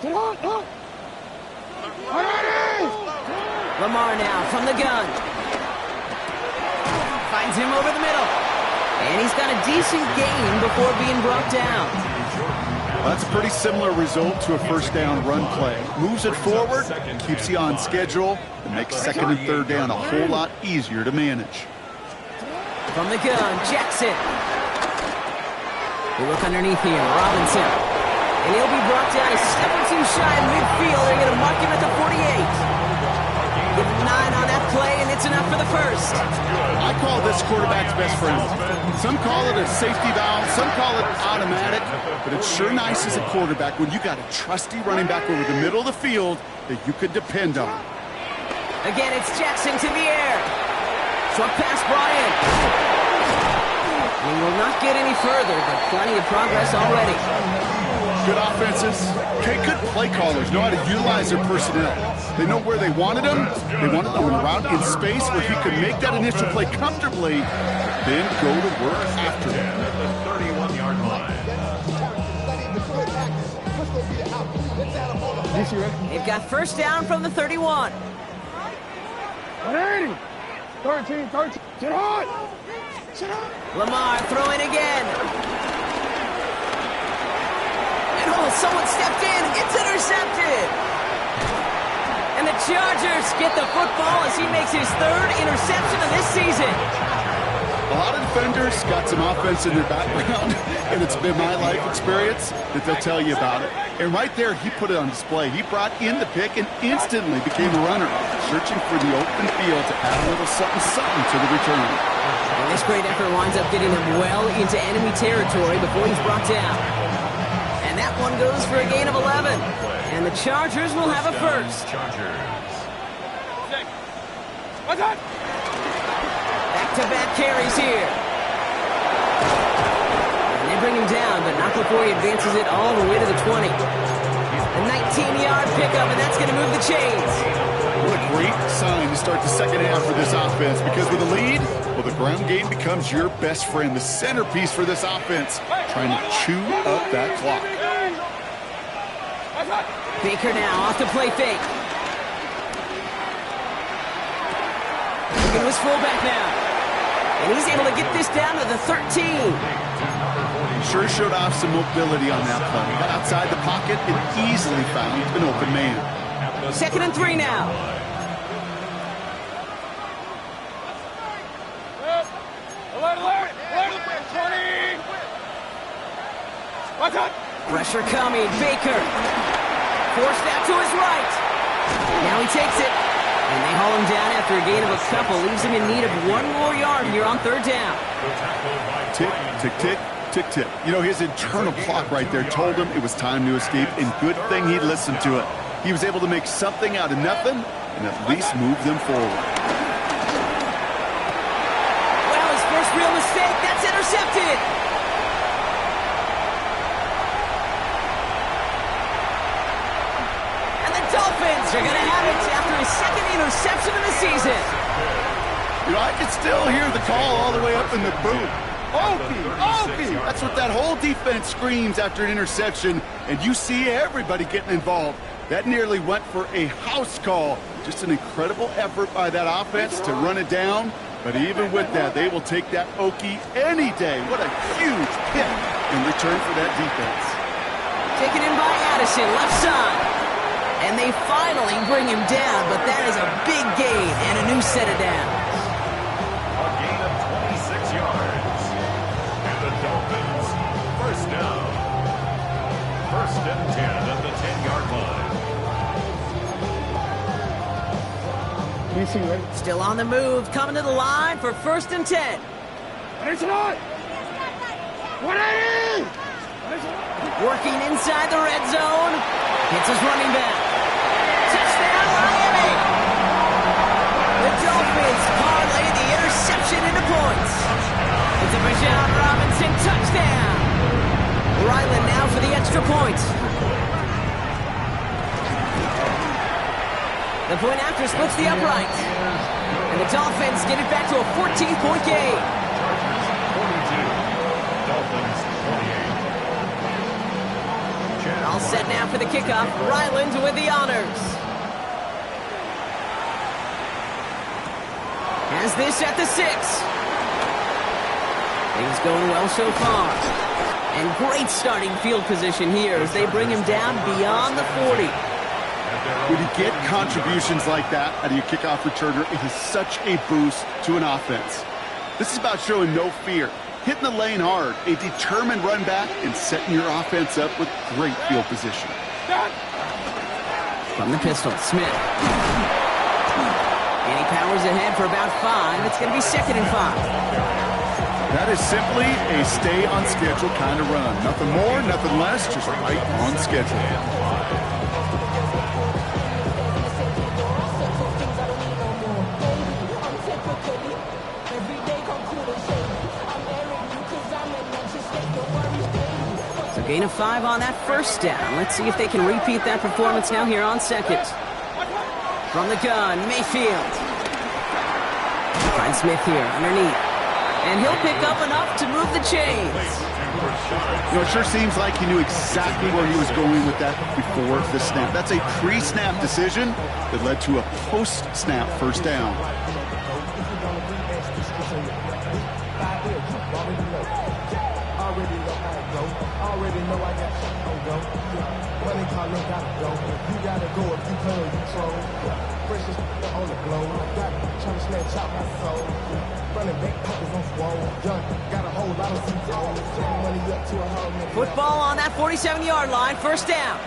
Speaker 4: Get on! 180!
Speaker 1: Lamar now from the gun. Finds him over the middle. And he's got a decent gain before being brought down.
Speaker 2: That's a pretty similar result to a 1st down run play. Moves it forward, keeps you on schedule, and makes 2nd and 3rd down a whole lot easier to manage.
Speaker 1: From the gun, Jackson. We look underneath here, Robinson. And he'll be brought down a step or two shy of midfield. They're going to mark him at the 48. Give him 9 on that play, and it's enough for the 1st.
Speaker 2: I call this quarterback's best friend. Some call it a safety valve, some call it automatic, but it's sure nice as a quarterback when you got a trusty running back over the middle of the field that you could depend on.
Speaker 1: Again, it's Jackson to the air. Short pass, Bryant. He will not get any further, but plenty of progress already.
Speaker 2: Good offenses. Okay, good play callers know how to utilize their personnel. They know where they wanted him. They wanted him around in space where he could make that initial play comfortably, then go to work after it.
Speaker 3: At the 31-yard line.
Speaker 1: They've got 1st down from the 31.
Speaker 4: 180! 13! Get on!
Speaker 1: Lamar throwing again. And oh, someone stepped in. It's intercepted. And the Chargers get the football as he makes his 3rd interception of this season.
Speaker 2: A lot of defenders got some offense in their background, and it's been my life experience that they'll tell you about it. And right there, he put it on display. He brought in the pick and instantly became a runner, searching for the open field to add a little something to the return.
Speaker 1: And this great effort winds up getting him well into enemy territory before he's brought down. And that one goes for a gain of 11. And the Chargers will have a 1st. Back-to-back carries here. And they bring him down, but not before he advances it all the way to the 20. A 19-yard pickup, and that's going to move the chains.
Speaker 2: What a great sign to start the 2nd half for this offense, because with a lead, well, the ground game becomes your best friend, the centerpiece for this offense, trying to chew up that clock.
Speaker 1: Baker now off the play fake. Look at his fullback now. And he's able to get this down to the 13.
Speaker 2: Sure showed off some mobility on that play. Got outside the pocket and easily found an open man.
Speaker 1: 2nd and 3 now. Pressure coming. Baker. Forced out to his right. Now he takes it. And they haul him down after a gain of a couple. Leaves him in need of 1 more yard here on 3rd down.
Speaker 2: Tick, tick, tick, tick, tick. You know, his internal clock right there told him it was time to escape, and good thing he listened to it. He was able to make something out of nothing and at least move them forward.
Speaker 1: Well, his first real mistake, that's intercepted. And the Dolphins are going to have it after his 2nd interception of the season.
Speaker 2: You know, I can still hear the call all the way up in the booth. Okie! That's what that whole defense screams after an interception, and you see everybody getting involved. That nearly went for a house call. Just an incredible effort by that offense to run it down. But even with that, they will take that Okie any day. What a huge pick in return for that defense.
Speaker 1: Taken in by Addison, left side. And they finally bring him down, but that is a big gain and a new set of downs.
Speaker 3: A gain of 26 yards. And the Dolphins, first down. First and 10 at the 10-yard line.
Speaker 1: Still on the move, coming to the line for first and 10.
Speaker 4: It's not. 180.
Speaker 1: Working inside the red zone. Hits his running back. Touchdown, Miami! The Dolphins parlay the interception into points. It's a Bijan Robinson touchdown. Ryland now for the extra point. The point after splits the upright. And the Dolphins get it back to a 14-point game.
Speaker 3: Chargers 42. Dolphins 28.
Speaker 1: All set now for the kickoff. Ryland with the honors. Has this at the 6. Things going well so far. And great starting field position here as they bring him down beyond the 40.
Speaker 2: When you get contributions like that out of your kickoff returner, it is such a boost to an offense. This is about showing no fear, hitting the lane hard, a determined run back, and setting your offense up with great field position.
Speaker 1: From the pistol, Smith. And he powers ahead for about 5. It's going to be 2nd and 5.
Speaker 2: That is simply a stay on schedule kind of run. Nothing more, nothing less, just right on schedule.
Speaker 1: Gain of 5 on that first down. Let's see if they can repeat that performance now here on 2nd. From the gun, Mayfield. Finds Smith here underneath. And he'll pick up enough to move the chains.
Speaker 2: You know, it sure seems like he knew exactly where he was going with that before the snap. That's a pre-snap decision that led to a post-snap first down.
Speaker 5: Already know I got shit on go. Money calling, gotta go. You gotta go if you play or you troll. Precious on the glow. Got trying to snatch out my soul. Running back pockets on swole. Young, got a whole lot of seats on. Turn money up to a whole nigga.
Speaker 1: Football on that 47-yard line, first down.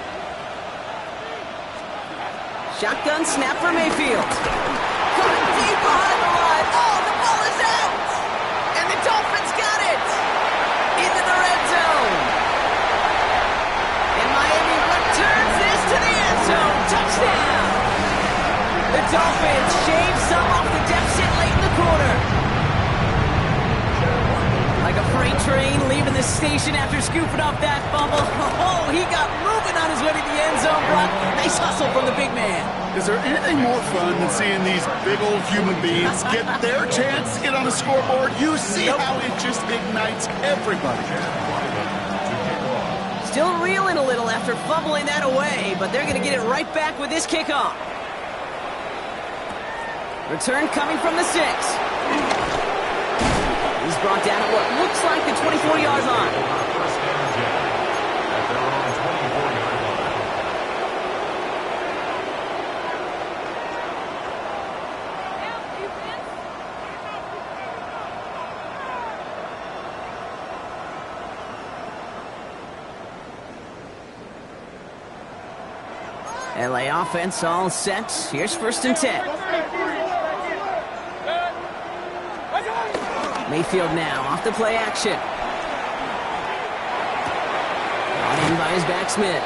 Speaker 1: Shotgun snap for Mayfield. Going deep behind the line. Oh, the ball is out! And the Dolphins got it! Into the red zone. And Miami returns this to the end zone. Touchdown! The Dolphins shave some off the deficit late in the quarter. Like a freight train leaving the station after scooping up that fumble. Oh, he got moving on his way to the end zone, Brock. Nice hustle from the big man.
Speaker 2: Is there anything more fun than seeing these big old human beings get their chance to get on the scoreboard? You see how it just ignites everybody.
Speaker 1: Still reeling a little after fumbling that away, but they're going to get it right back with this kickoff. Return coming from the 6. He's brought down at what looks like the 24-yard line.
Speaker 3: First down, at their own 24-yard line.
Speaker 1: LA offense all set. Here's first and 10. Mayfield now off the play action. Brought in by his back Smith.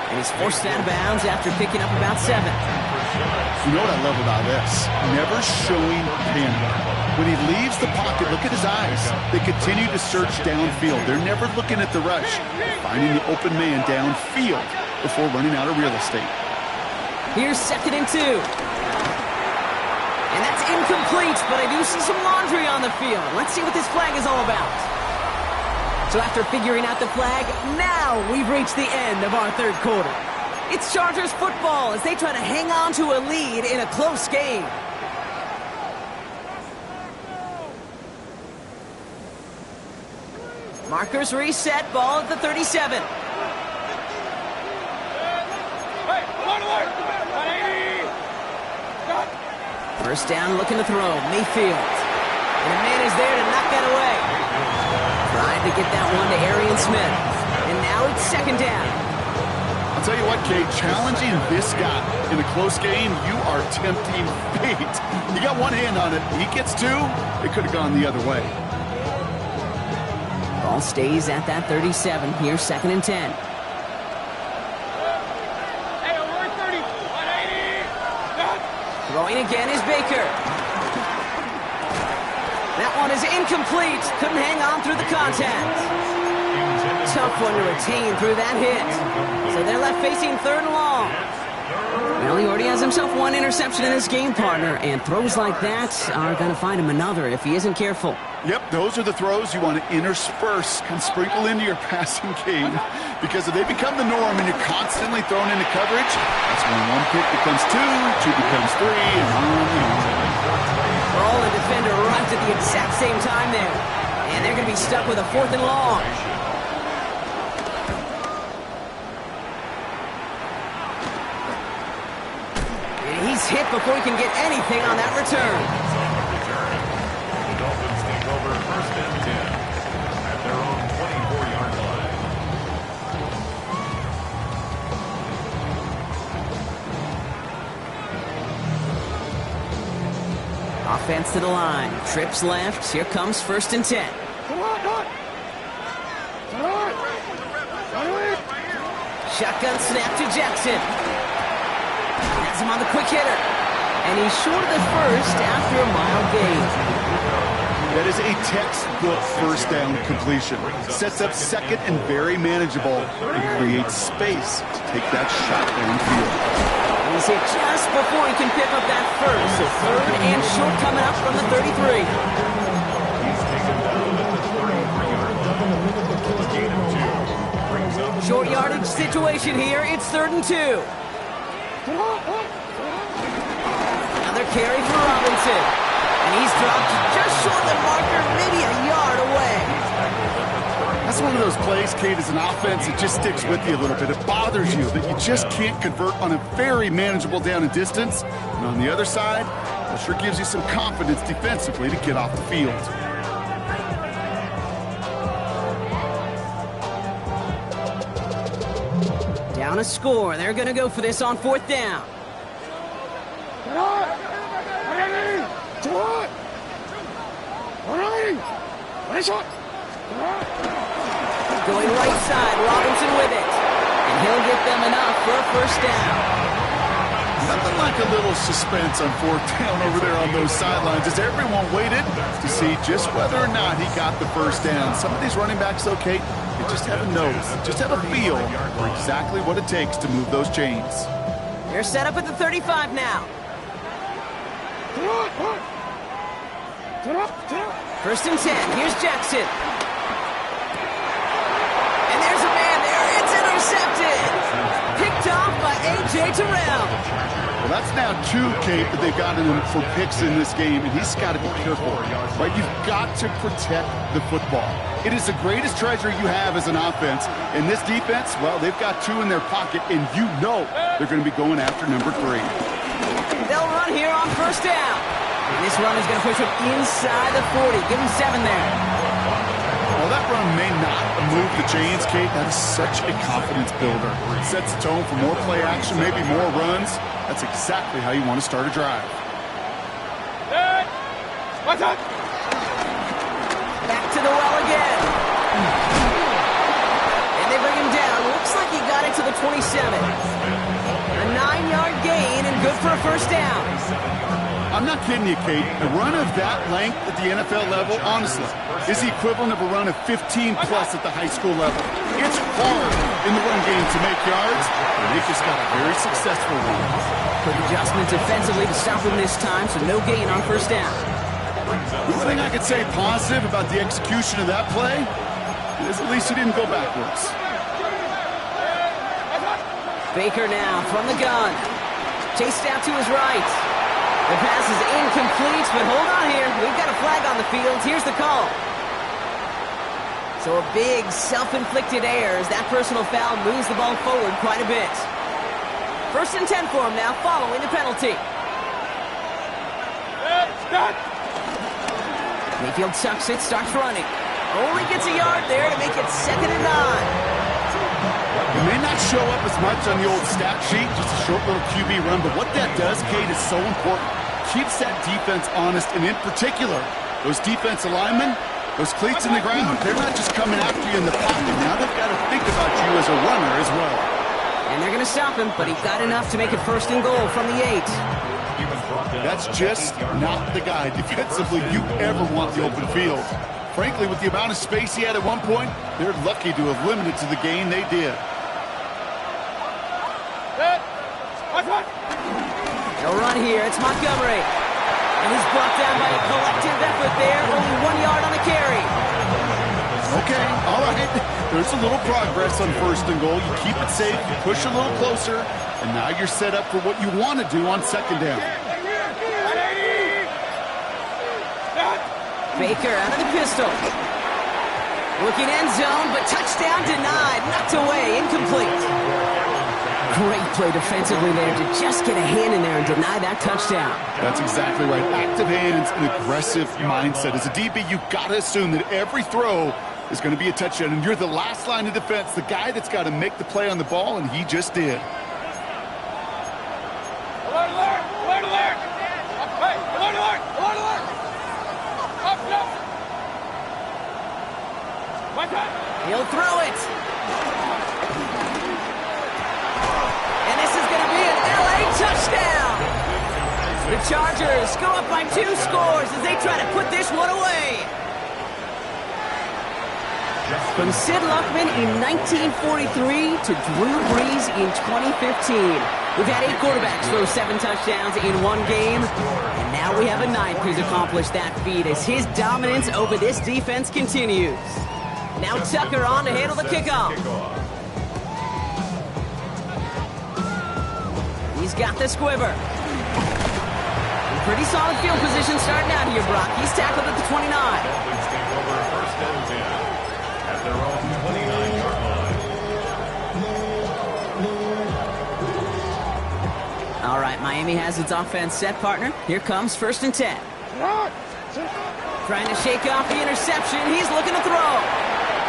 Speaker 1: And he's forced out of bounds after picking up about 7.
Speaker 2: You know what I love about this? Never showing panic. When he leaves the pocket, look at his eyes. They continue to search downfield. They're never looking at the rush. They're finding the open man downfield before running out of real estate.
Speaker 1: Here's 2nd and 2. And And that's incomplete, but I do see some laundry on the field. Let's see what this flag is all about. So after figuring out the flag, now we've reached the end of our third quarter. It's Chargers football as they try to hang on to a lead in a close game. Markers reset, ball at the 37. First down, looking to throw. Mayfield. And a man is there to knock that away. Trying to get that one to Arian Smith. And now it's second down.
Speaker 2: I'll tell you what, Kate, challenging this guy in a close game, you are tempting fate. You got one hand on it. He gets two. It could have gone the other way.
Speaker 1: Ball stays at that 37. Here's second and 10. Throwing again is Baker. That one is incomplete. Couldn't hang on through the contact. Tough one to retain through that hit. So they're left facing third and long. Well, he already has himself one interception in his game, partner, and throws like that are going to find him another if he isn't careful.
Speaker 2: Yep, those are the throws you want to intersperse, kind of sprinkle into your passing game, because if they become the norm and you're constantly thrown into coverage, that's when one pick becomes two becomes three, and on and on.
Speaker 1: Ball and defender arrived at the exact same time there, and they're going to be stuck with a fourth and long. He's hit before he can get anything on that return.
Speaker 3: The Dolphins take over first and 10 at their own 24-yard line.
Speaker 1: Offense to the line. Trips left. Here comes first and 10. Shotgun snap to Jackson. Him on the quick hitter. And he's short of the first after a mild gain.
Speaker 2: That is a textbook first down completion. Sets up second and very manageable and creates space to take that shot downfield.
Speaker 1: He's hit just before he can pick up that first. So third and short coming up from the 33.
Speaker 3: He's taken down at the 33-yard line. A gain of 2. Brings up
Speaker 1: Short yardage situation here. It's third and 2. Another carry for Robinson. And he's dropped just short of the marker, maybe a yard away.
Speaker 2: That's one of those plays, Kate, as an offense, it just sticks with you a little bit. It bothers you that you just can't convert on a very manageable down and distance. And on the other side, it sure gives you some confidence defensively to get off the field.
Speaker 1: Down a score. They're going to go for this on fourth down. Going right side, Robinson with it. And he'll get them enough for a first down.
Speaker 2: Nothing like a little suspense on fourth down over there on those sidelines as everyone waited to see just whether or not he got the first down. Some of these running backs, okay, they just have a nose, just have a feel for exactly what it takes to move those chains.
Speaker 1: They're set up at the 35 now. First and 10. Here's Jackson. And there's a man there. It's intercepted. Picked off by A.J. Terrell.
Speaker 2: Well, that's now two, Kate, that they've gotten him for picks in this game, and he's got to be careful, right? You've got to protect the football. It is the greatest treasure you have as an offense. And this defense, well, they've got two in their pocket, and you know they're going to be going after number 3.
Speaker 1: They'll run here on first down. And this run is going to push him inside the 40. Give him 7 there.
Speaker 2: Well, that run may not move the chains, Kate. That is such a confidence builder. It sets the tone for more play action, maybe more runs. That's exactly how you want to start a drive.
Speaker 1: Back to the well again. And they bring him down. Looks like he got it to the 27. A 9-yard gain and good for a first down.
Speaker 2: I'm not kidding you, Kate. A run of that length at the NFL level, honestly, is the equivalent of a run of 15-plus at the high school level. It's hard in the run game to make yards, and they just got a very successful one.
Speaker 1: Quick adjustment defensively to stop him this time, so no gain on first down.
Speaker 2: The one thing I could say positive about the execution of that play is at least he didn't go backwards.
Speaker 1: Baker now from the gun. Chased out to his right. The pass is incomplete, but hold on here. We've got a flag on the field. Here's the call. So a big self-inflicted error as that personal foul moves the ball forward quite a bit. 1st and 10 for him now following the penalty. Mayfield tucks it, starts running. Only gets a yard there to make it 2nd and 9.
Speaker 2: It may not show up as much on the old stat sheet, just a short little QB run, but what that does, Kate, is so important. Keeps that defense honest, and in particular, those defensive linemen, those cleats in the ground, they're not just coming after you in the pocket. Now they've got to think about you as a runner as well.
Speaker 1: And they're going to stop him, but he got enough to make it 1st and goal from the 8.
Speaker 2: That's just not the guy defensively you ever want the open field. Frankly, with the amount of space he had at one point, they're lucky to have limited to the gain they did.
Speaker 1: They'll run here. It's Montgomery. And he's brought down by a collective effort there. Only 1 yard on the carry.
Speaker 2: Okay, all right. There's a little progress on 1st and goal. You keep it safe, you push a little closer, and now you're set up for what you want to do on 2nd down.
Speaker 1: Baker out of the pistol. Looking end zone, but touchdown denied. Knocked away, incomplete. Great play defensively there to just get a hand in there and deny that touchdown.
Speaker 2: That's exactly right. Active hands and aggressive mindset. As a DB, you've got to assume that every throw is going to be a touchdown, and you're the last line of defense, the guy that's got to make the play on the ball, and he just did.
Speaker 4: Alert, alert! Alert, alert! Hey, alert, alert! Alert, alert! Up, up!
Speaker 1: He'll throw it. And this is going to be an LA touchdown. The Chargers go up by 2 scores as they try to put this one away. From Sid Luckman in 1943 to Drew Brees in 2015. We've had 8 quarterbacks throw 7 touchdowns in one game. And now we have a 9th who's accomplished that feat as his dominance over this defense continues. Now Tucker on to handle the kickoff. He's got the squibber. Pretty solid field position starting out here, Brock. He's tackled at the 29.
Speaker 3: Dolphins take over 1st and 10 at their own 29-yard line.
Speaker 1: All right, Miami has its offense set, partner. Here comes 1st and 10. Trying to shake off the interception. He's looking to throw.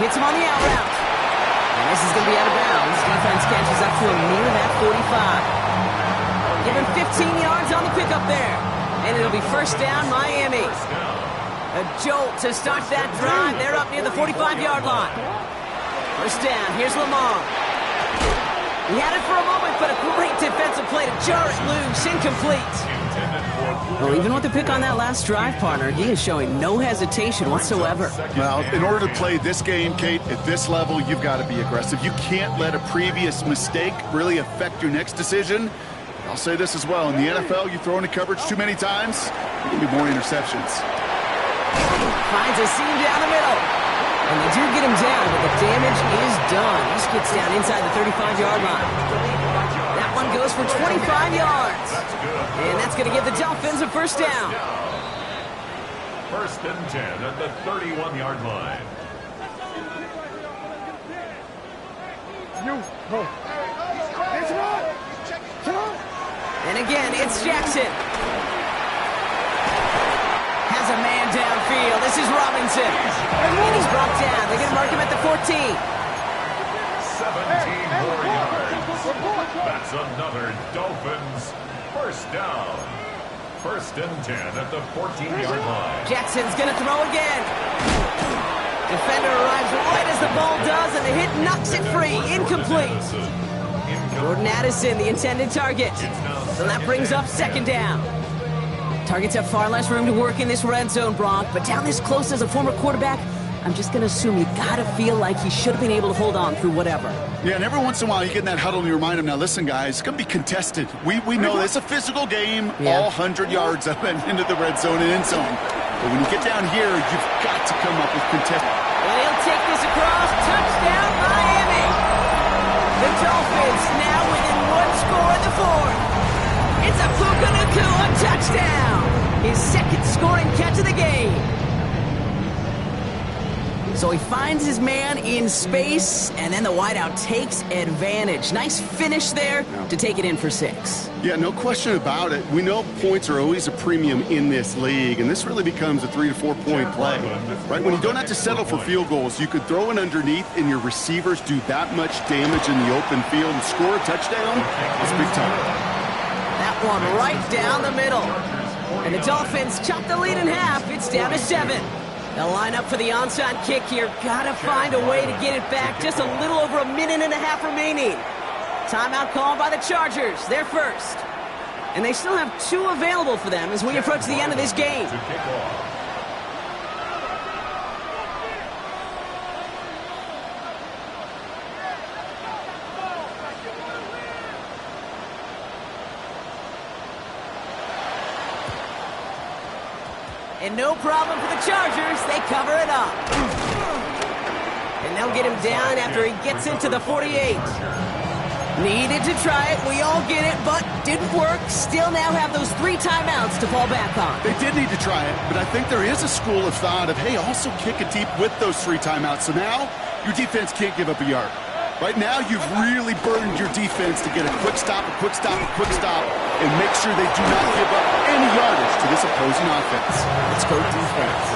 Speaker 1: Hits him on the out route. And this is going to be out of bounds. Defense catches up to him near that 45. Give him 15 yards on the pickup there. And it'll be 1st down, Miami. A jolt to start that drive. They're up near the 45-yard line. 1st down. Here's Lamar. He had it for a moment, but a great defensive play to jar it loose. Incomplete. Well, even with the pick on that last drive, partner, he is showing no hesitation whatsoever.
Speaker 2: Well, in order to play this game, Kate, at this level, you've got to be aggressive. You can't let a previous mistake really affect your next decision. I'll say this as well. In the NFL, you throw into coverage too many times, you're going to be more interceptions.
Speaker 1: Finds a seam down the middle. And they do get him down, but the damage is done. He gets down inside the 35-yard line. That one goes for 25 yards. And that's going to give the Dolphins a 1st down.
Speaker 3: 1st and 10 at the 31-yard line.
Speaker 1: And again, it's Jackson. Has a man downfield. This is Robinson. And he's brought down. They're going to mark him at the 14.
Speaker 3: 17 more yards. That's another Dolphins 1st down. 1st and 10 at the 14-yard line.
Speaker 1: Jackson's going to throw again. Defender arrives right as the ball does, and the hit knocks it free. Incomplete. Jordan Addison, the intended target. So that brings up 2nd down. Targets have far less room to work in this red zone, Brock, but down this close as a former quarterback, I'm just going to assume you got to feel like he should have been able to hold on through whatever.
Speaker 2: Yeah, and every once in a while you get in that huddle and you remind him, now listen, guys, it's going to be contested. We know it's a physical game, all 100 yards up and into the red zone and end zone. But when you get down here, you've got to come up with contested.
Speaker 1: Well, he'll take this across. Touchdown, Miami. The Dolphins now within one score in the fourth. It's a Puka Nacua touchdown. His second scoring catch of the game. So he finds his man in space, and then the wideout takes advantage. Nice finish there to take it in for 6.
Speaker 2: Yeah, no question about it. We know points are always a premium in this league, and this really becomes a 3 to 4 point play. Right? When you don't have to settle for field goals, you could throw it underneath, and your receivers do that much damage in the open field and score a touchdown. It's big time.
Speaker 1: That one right down the middle. And the Dolphins chop the lead in half. It's down to 7. They'll line up for the onside kick here. Gotta find a way to get it back. Just a little over a minute and a half remaining. Timeout called by the Chargers. They're first. And they still have 2 available for them as we approach the end of this game. And no problem for the Chargers. They cover it up. And they'll get him down after he gets into the 48. Needed to try it. We all get it, but didn't work. Still now have those 3 timeouts to fall back on.
Speaker 2: They did need to try it, but I think there is a school of thought of, hey, also kick it deep with those 3 timeouts. So now your defense can't give up a yard. Right now, you've really burdened your defense to get a quick stop, a quick stop, a quick stop, and make sure they do not give up any yardage to this opposing offense.
Speaker 1: Let's go defense.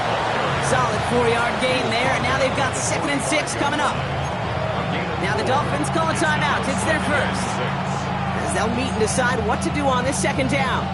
Speaker 1: Solid 4-yard gain there, and now they've got 2nd and 6 coming up. Now the Dolphins call a timeout. It's their first. As they'll meet and decide what to do on this 2nd down.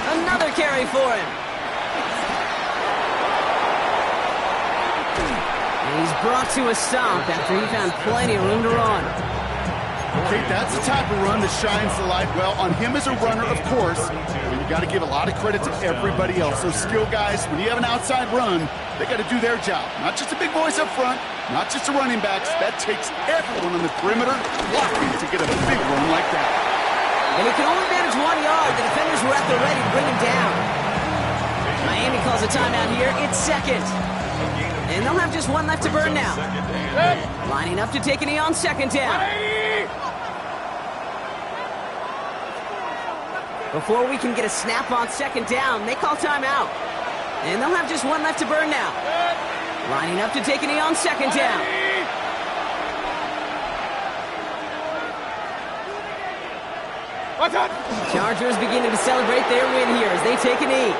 Speaker 1: Another carry for him. And he's brought to a stop after he found plenty of room to run.
Speaker 2: Okay, that's the type of run that shines the light well on him as a runner, of course, but you got to give a lot of credit to everybody else. Those skill guys, when you have an outside run, they got to do their job. Not just the big boys up front, not just the running backs. That takes everyone on the perimeter blocking to get a big run like that.
Speaker 1: And he can only manage 1 yard. The defenders were at the ready to bring him down. Miami calls a timeout here. It's 2nd. And they'll have just 1 left to burn now. Lining up to take a knee on 2nd down. Before we can get a snap on 2nd down, they call timeout. And they'll have just 1 left to burn now. Lining up to take a knee on 2nd down. Chargers beginning to celebrate their win here as they take a knee.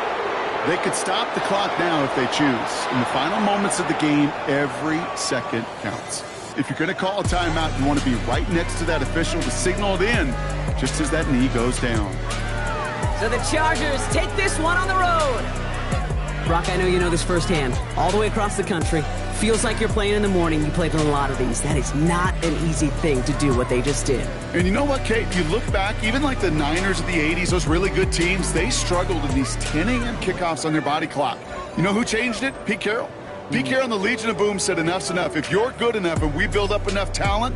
Speaker 2: They could stop the clock now if they choose. In the final moments of the game, every second counts. If you're going to call a timeout, you want to be right next to that official to signal it in just as that knee goes down.
Speaker 1: So the Chargers take this one on the road. Brock, I know you know this firsthand. All the way across the country. Feels like you're playing in the morning. You played in a lot of these. That is not an easy thing to do what they just did.
Speaker 2: And you know what, Kate? You look back, even like the Niners of the 80s, those really good teams, they struggled in these 10 a.m. kickoffs on their body clock. You know who changed it? Pete Carroll. Pete Carroll and the Legion of Boom said enough's enough. If you're good enough and we build up enough talent,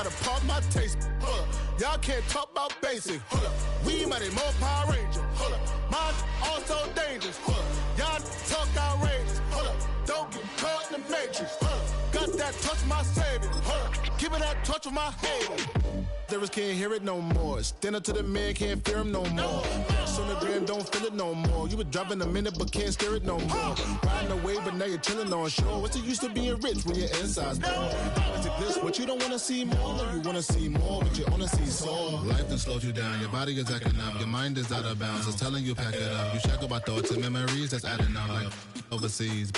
Speaker 5: gotta pump my taste. Hold up. Y'all can't talk about basic. Hold up. We mighty more Power Ranger. Hold up. Mine also dangerous. Hold up. Y'all talk outrageous. Hold up. Don't get caught in the matrix. Hold up. Got that touch of my savior. Hold up. Give it that touch of my haters. Lyrics can't hear it no more. Stand up to the man, can't fear him no more. Sonogram don't feel it no more. You would drop in a minute, but can't steer it no more. Riding away, but now you're chilling on shore. What's the use of being rich when your inside's poor? Is it this? What you don't wanna see more? No, you wanna see more, but you wanna see sore. Life done slowed you down. Your body is acting up. Your mind is out of bounds. It's telling you pack it up. You shackle by thoughts and memories that's adding up. Like overseas,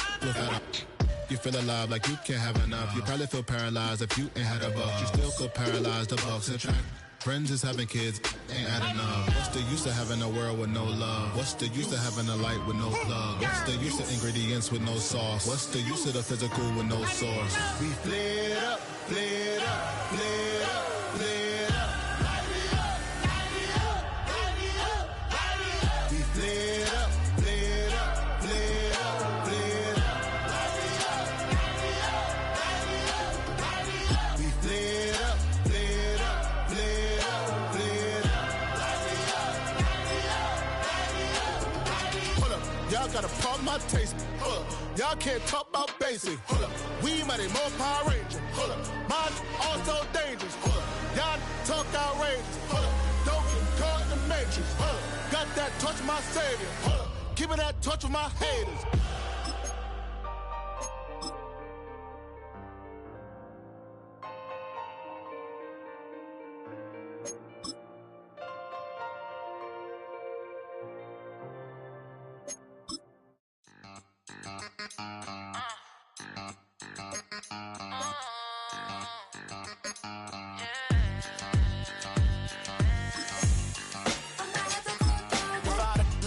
Speaker 5: you feel alive like you can't have enough. You probably feel paralyzed if you ain't had a buck. You still feel paralyzed, the bucks and track. Friends is having kids, ain't adding up. What's the use of having a world with no love? What's the use of having a light with no plug? What's the use of ingredients with no sauce? What's the use of the physical with no source? We flared up, flared up, flared up, flared up. Light me up, light me up, light me up, light me up. We flared up, flared up, flared up, flared up. Light me up, light me up, light me up, light me up. We flared up, flared up, flared up, flared up. Light me up, light me up, light me up, light me up. Hold up, y'all gotta pump my taste. Hold up, y'all can't talk about basic. Hold up, we mighty more Power Ranger. Hold up, mine also dangerous. Hold up, y'all talk outrageous. Hold up, don't get caught in the matrix. Hold up, got that touch of my savior. Hold up, give me that touch of my haters.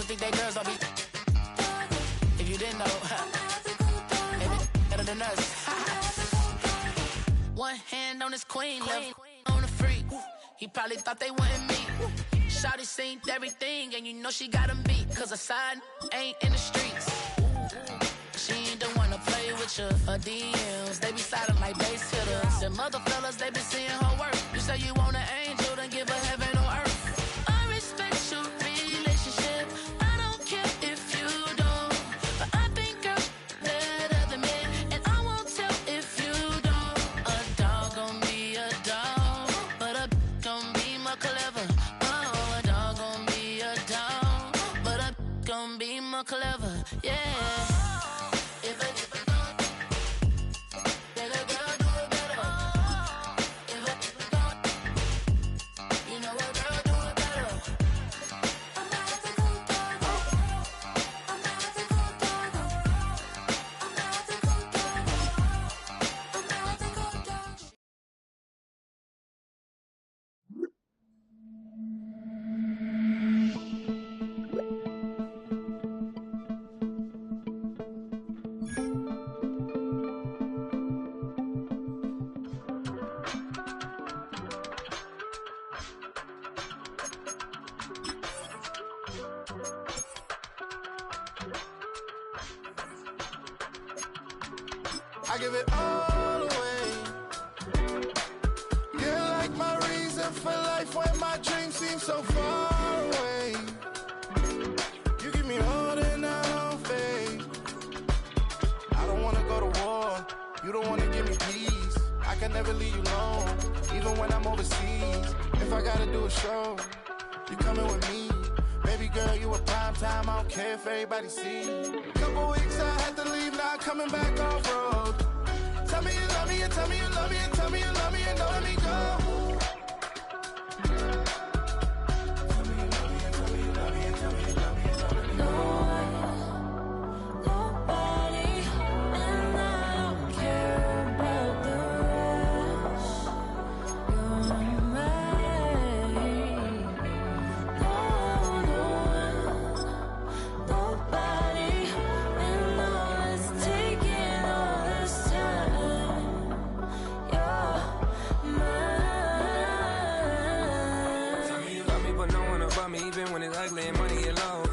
Speaker 6: Think they girls don't be. If you didn't know, they better than us. One hand on his queen, left on the freak. He probably thought they wanted me. Shawty seen everything, and you know she got him beat. Cause her side ain't in the streets. She ain't the one to play with you. Her DMs, they be sliding like base hitters. And mother fellas, they be seeing her work. You say you want an angel, then give her heaven on earth. I respect your relationship. Clever, yeah. If a girl do it better. You know a girl do it better. I'm about to go down. I'm about to go down. I'm about to go down. I'm about to go down.
Speaker 5: I give it all away. You're like my reason for life when my dreams seem so far away. You give me all that I don't fade. I don't wanna go to war. You don't wanna give me peace. I can never leave you alone, even when I'm overseas. If I gotta do a show, you coming with me. Baby girl, you a prime time. I don't care if everybody sees. Couple weeks I had to leave, now coming back off road. Tell me you love me and tell me you love me and tell me you love me and don't let me go. Tell me you love me and tell me you love me and tell me you love me and don't let me go.
Speaker 7: Nobody, and I don't care about the rest. You're mine. Nobody, and all it's taking all this time. You're mine.
Speaker 8: Tell me you love me, but no one above me, even when it's ugly and money get low.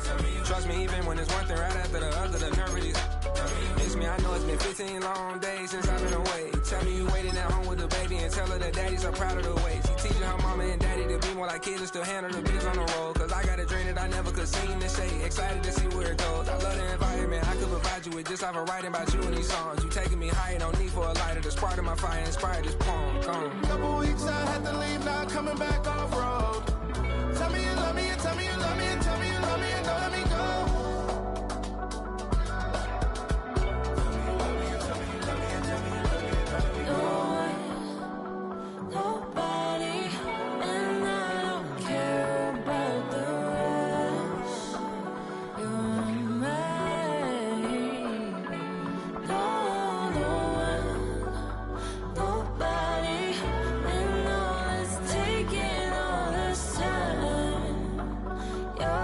Speaker 8: Trust me, even when it's one thing right after the other, the nerve really. Miss me, I know it's been 15 long days since I've been away. tell me you waiting at home with the baby and tell her that daddy's so proud of the way. She teaching her mama and daddy to be more like kids and still handle the biz on the road. Cause I got a dream that I never could sing and say. Excited to see where it goes. I love the environment. I could provide you with just like a writing about you in these songs. You taking me higher, no need for a lighter. The spark of my fire inspired this poem. Gone.
Speaker 5: Couple weeks I had to leave, now coming back off road. Tell me you love me and tell me you love me and tell me you love me and don't let me go.
Speaker 7: Nobody, and I don't care about the rest. You're mine. No one, nobody, and all it's taking all this time. You're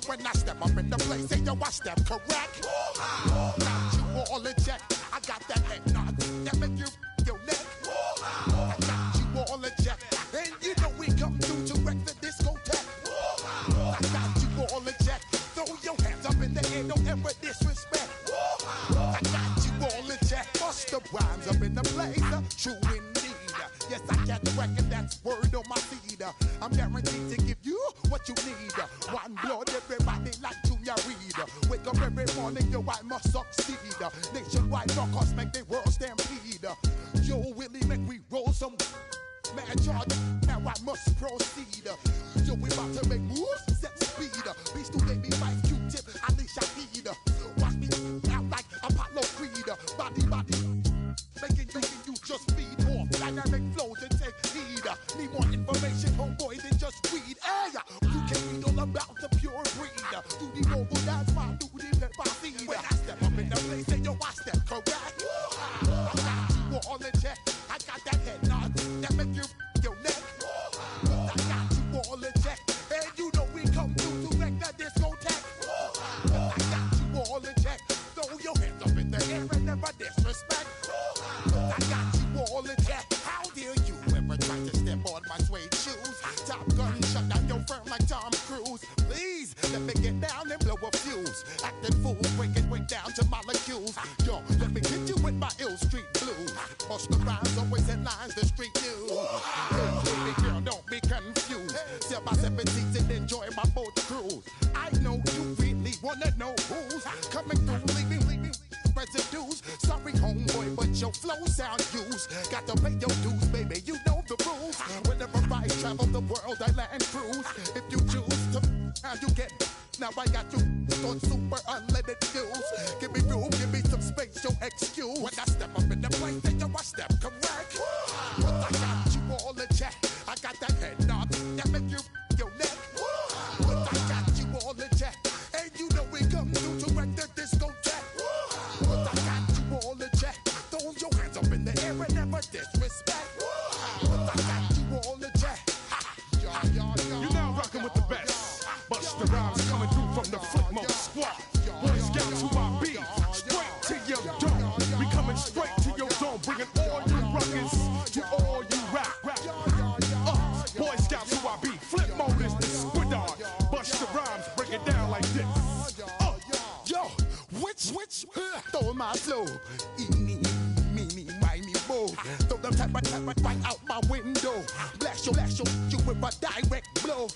Speaker 5: When I step up in the place, say yo, I step correct. Got you all in check. I got that head nod that make you your neck. I got you all in check, and you know we come through to wreck the discotheque. I got you all in check. Throw your hands up in the air, don't ever disrespect. I got you all in check. Bust the rhymes up in the place, true indeed. Yes, I get wreck, and that's word on my feed. I'm guaranteed to give you what you need. One blood, everybody like Junior Reed. Wake up every morning, yo, I must succeed. Nationwide knockouts make the world stampede. Yo, Willie, make we roll some mad charge. Now I must proceed. Yo, we about to make moves, set speed. Beast to baby, fight Q-tip, Alicia Heed. Watch me out like Apollo Creed. Body, making you just feed off dynamic flows and take heed. Need more information, homeboy, than just read. Hey, you can read all about the pure breed. Do the mobile dance, man, do the pepper seed. When I step up in the place, say yo, I step correct. I got you all in check. I got that head nod that make you your neck. I got you all in check, and you know we come through to wreck the discotheque. I got you all in check. Throw your hands up in the air and never disrespect. I got you all in check. How dare you ever try to step on my suede shoes? Top Gun shut down your firm like Tom Cruise. Please let me get down and blow a fuse. Acting fool, break it way down to molecules. Yo, let me hit you with my ill street blues. Bust the rhymes, always headlines the street news. Hey, baby girl, don't be confused. Sell my 7 seats and enjoy my boat cruise. I know you really wanna know who's coming through, leaving residues. Sorry, homeboy, but your flow sound used. Got to pay your dues, baby, you know the rules. Whenever I travel the world, I land cruise. If you choose to, how you get. Now I got you on super unlimited views. Give me room, give me some space, your excuse. When I step up in the place, then yo, I step correct. But I got you all in check. I got that head nod that make you your neck. But I got you all in check, and you know we come through to wreck the discotheque. But I got you all in check. Throw your hands up in the air and never disrespect. But I got you all in check.
Speaker 9: You're now rocking with the best. Bust the rhymes coming through from the Flip Mode Squad. Boy Scouts who I be. Straight to your dome. We coming straight to your dome. Bringing all you ruckus to all you rap. Boy Scouts who I be. Flip Mode is the squid dog. Bust the rhymes, break it down like this.
Speaker 5: Yo, which, throw my flow. Eeny, meeny, miny, mo. Throw them type right out my window. Blast you with a direct blow.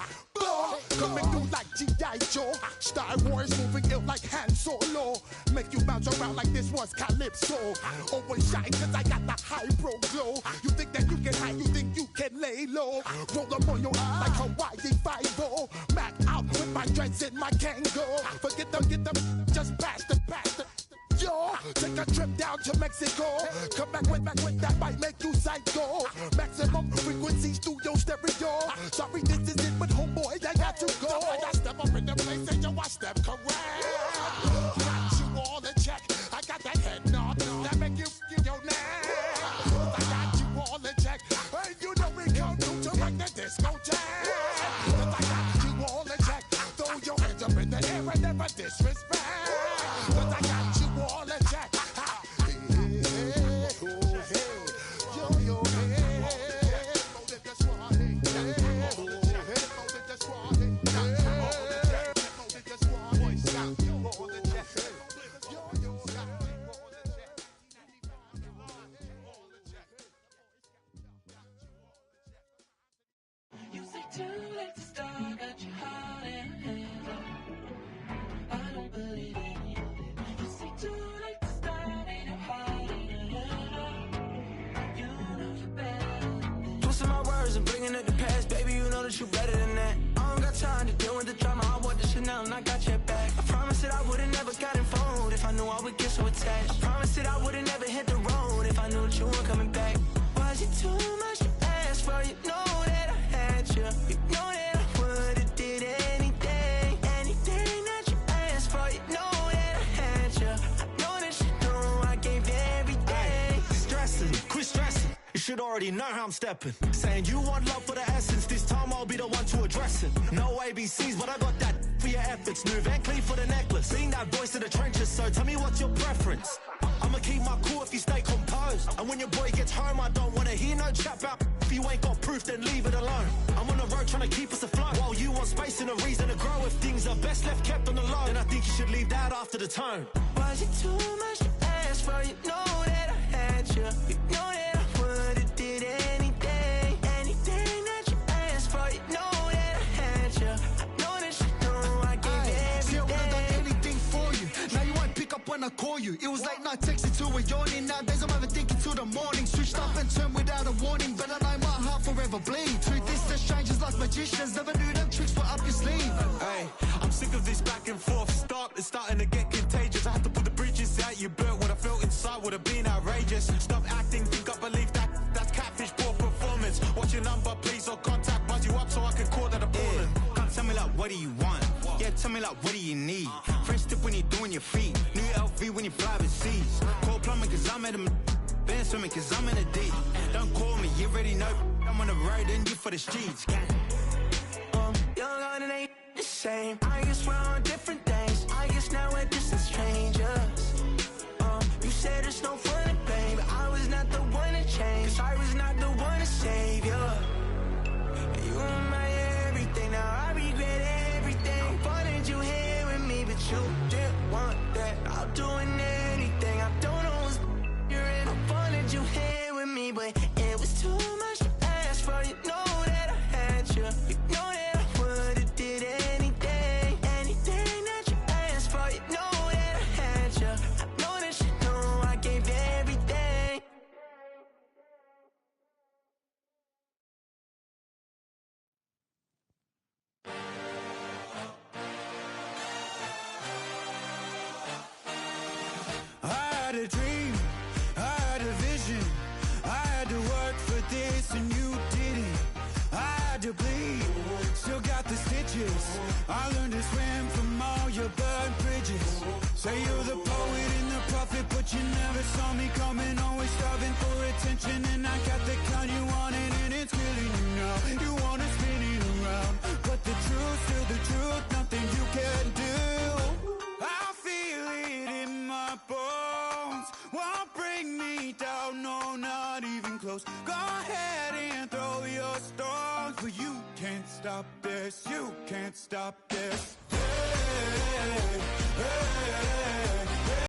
Speaker 5: Coming through like G.I. Joe. Star Wars moving ill like Han Solo. Make you bounce around like this was Calypso. Always shine cause I got the high pro glow. You think that you can hide, you think you can lay low. Roll up on your eye like Hawaii 5-0. Mac out with my dreads in my Kango. Forget them, just pass the. Yo, take a trip down to Mexico. Come back with that might make you psycho. Maximum frequency studio stereo. Sorry, this is it, but homeboy, I got to go. I step up in the place and yo, I step correct. Got you all in check. I got that head nod that make you your neck. I got you all in check. Hey, you know we come through to wreck the discotheque. I got you all in check. Throw your hands up in the air and never disrespect. But I got you all in check. Yo,
Speaker 10: should already know how I'm stepping. Saying you want love for the essence, this time I'll be the one to address it. No ABCs, but I got that for your efforts. New Van Cleef for the necklace. Being that voice in the trenches, so tell me what's your preference. I'ma keep my cool if you stay composed. And when your boy gets home, I don't wanna hear no chat about if you ain't got proof, then leave it alone. I'm on the road trying to keep us afloat, while you want space and a reason to grow. If things are best left kept on the low, then I think you should leave that after the tone.
Speaker 8: Was it too much to ask for? You know that I had you. You know that I would've did anything. Anything that you asked for. You know that I had you. I know that you know I gave everything.
Speaker 11: See, I would've done anything for you. Now you won't pick up when I call you. It was late night texting to a yawning. Nowadays I'm overthinking till the morning. Switched up and turned without a warning, but I know my heart forever bleeds. Truth is that strangers like magicians. Never knew them tricks were up your sleeve.
Speaker 10: Hey, I'm sick of this back and forth. Stop, it's starting to get contagious. I have to put the bridges out you built. What I felt inside would have been outrageous. Stop acting, think I believe that. That's catfish, poor performance. What's your number, please, or contact. Buzz you up so I can call that appalling.
Speaker 12: Can't tell me like, what do you want? Yeah, tell me like, what do you need? Fresh tip when you're doing your feet. New LV when you fly overseas. Call plumbing cause I'm at a been swimming cause I'm in a deep. Don't call me, you already know. I'm on the road and you for the streets.
Speaker 8: Young on it ain't the same. I guess we're on different things. I guess now we're distant strangers. You said it's no fun to blame, but I was not the one to change. Cause I was not the one to save you. You were my everything, now I regret everything. I wanted you here with me, but you didn't want that. I'm doing anything, I don't know what's you're in. I wanted you here with me, but it was too much to ask for. You know that I had you. You know that I would've did anything. Anything that you asked for. You know that I had you. I know that you know I gave everything.
Speaker 12: I had a dream, I had a vision. I had to work for this and you didn't. I had to bleed, still got the stitches. I learned to swim from all your burned bridges. Say you're the poet and the prophet, but you never saw me coming. Always starving for attention, and I got the kind you wanted, and it's killing you now. You wanna spin it around, but the truth's still the truth. Nothing you can do. I feel it in my bones. Won't bring me down, no, not even close. Go ahead and throw your stones, but you can't stop this. You can't stop this. Hey, hey, hey.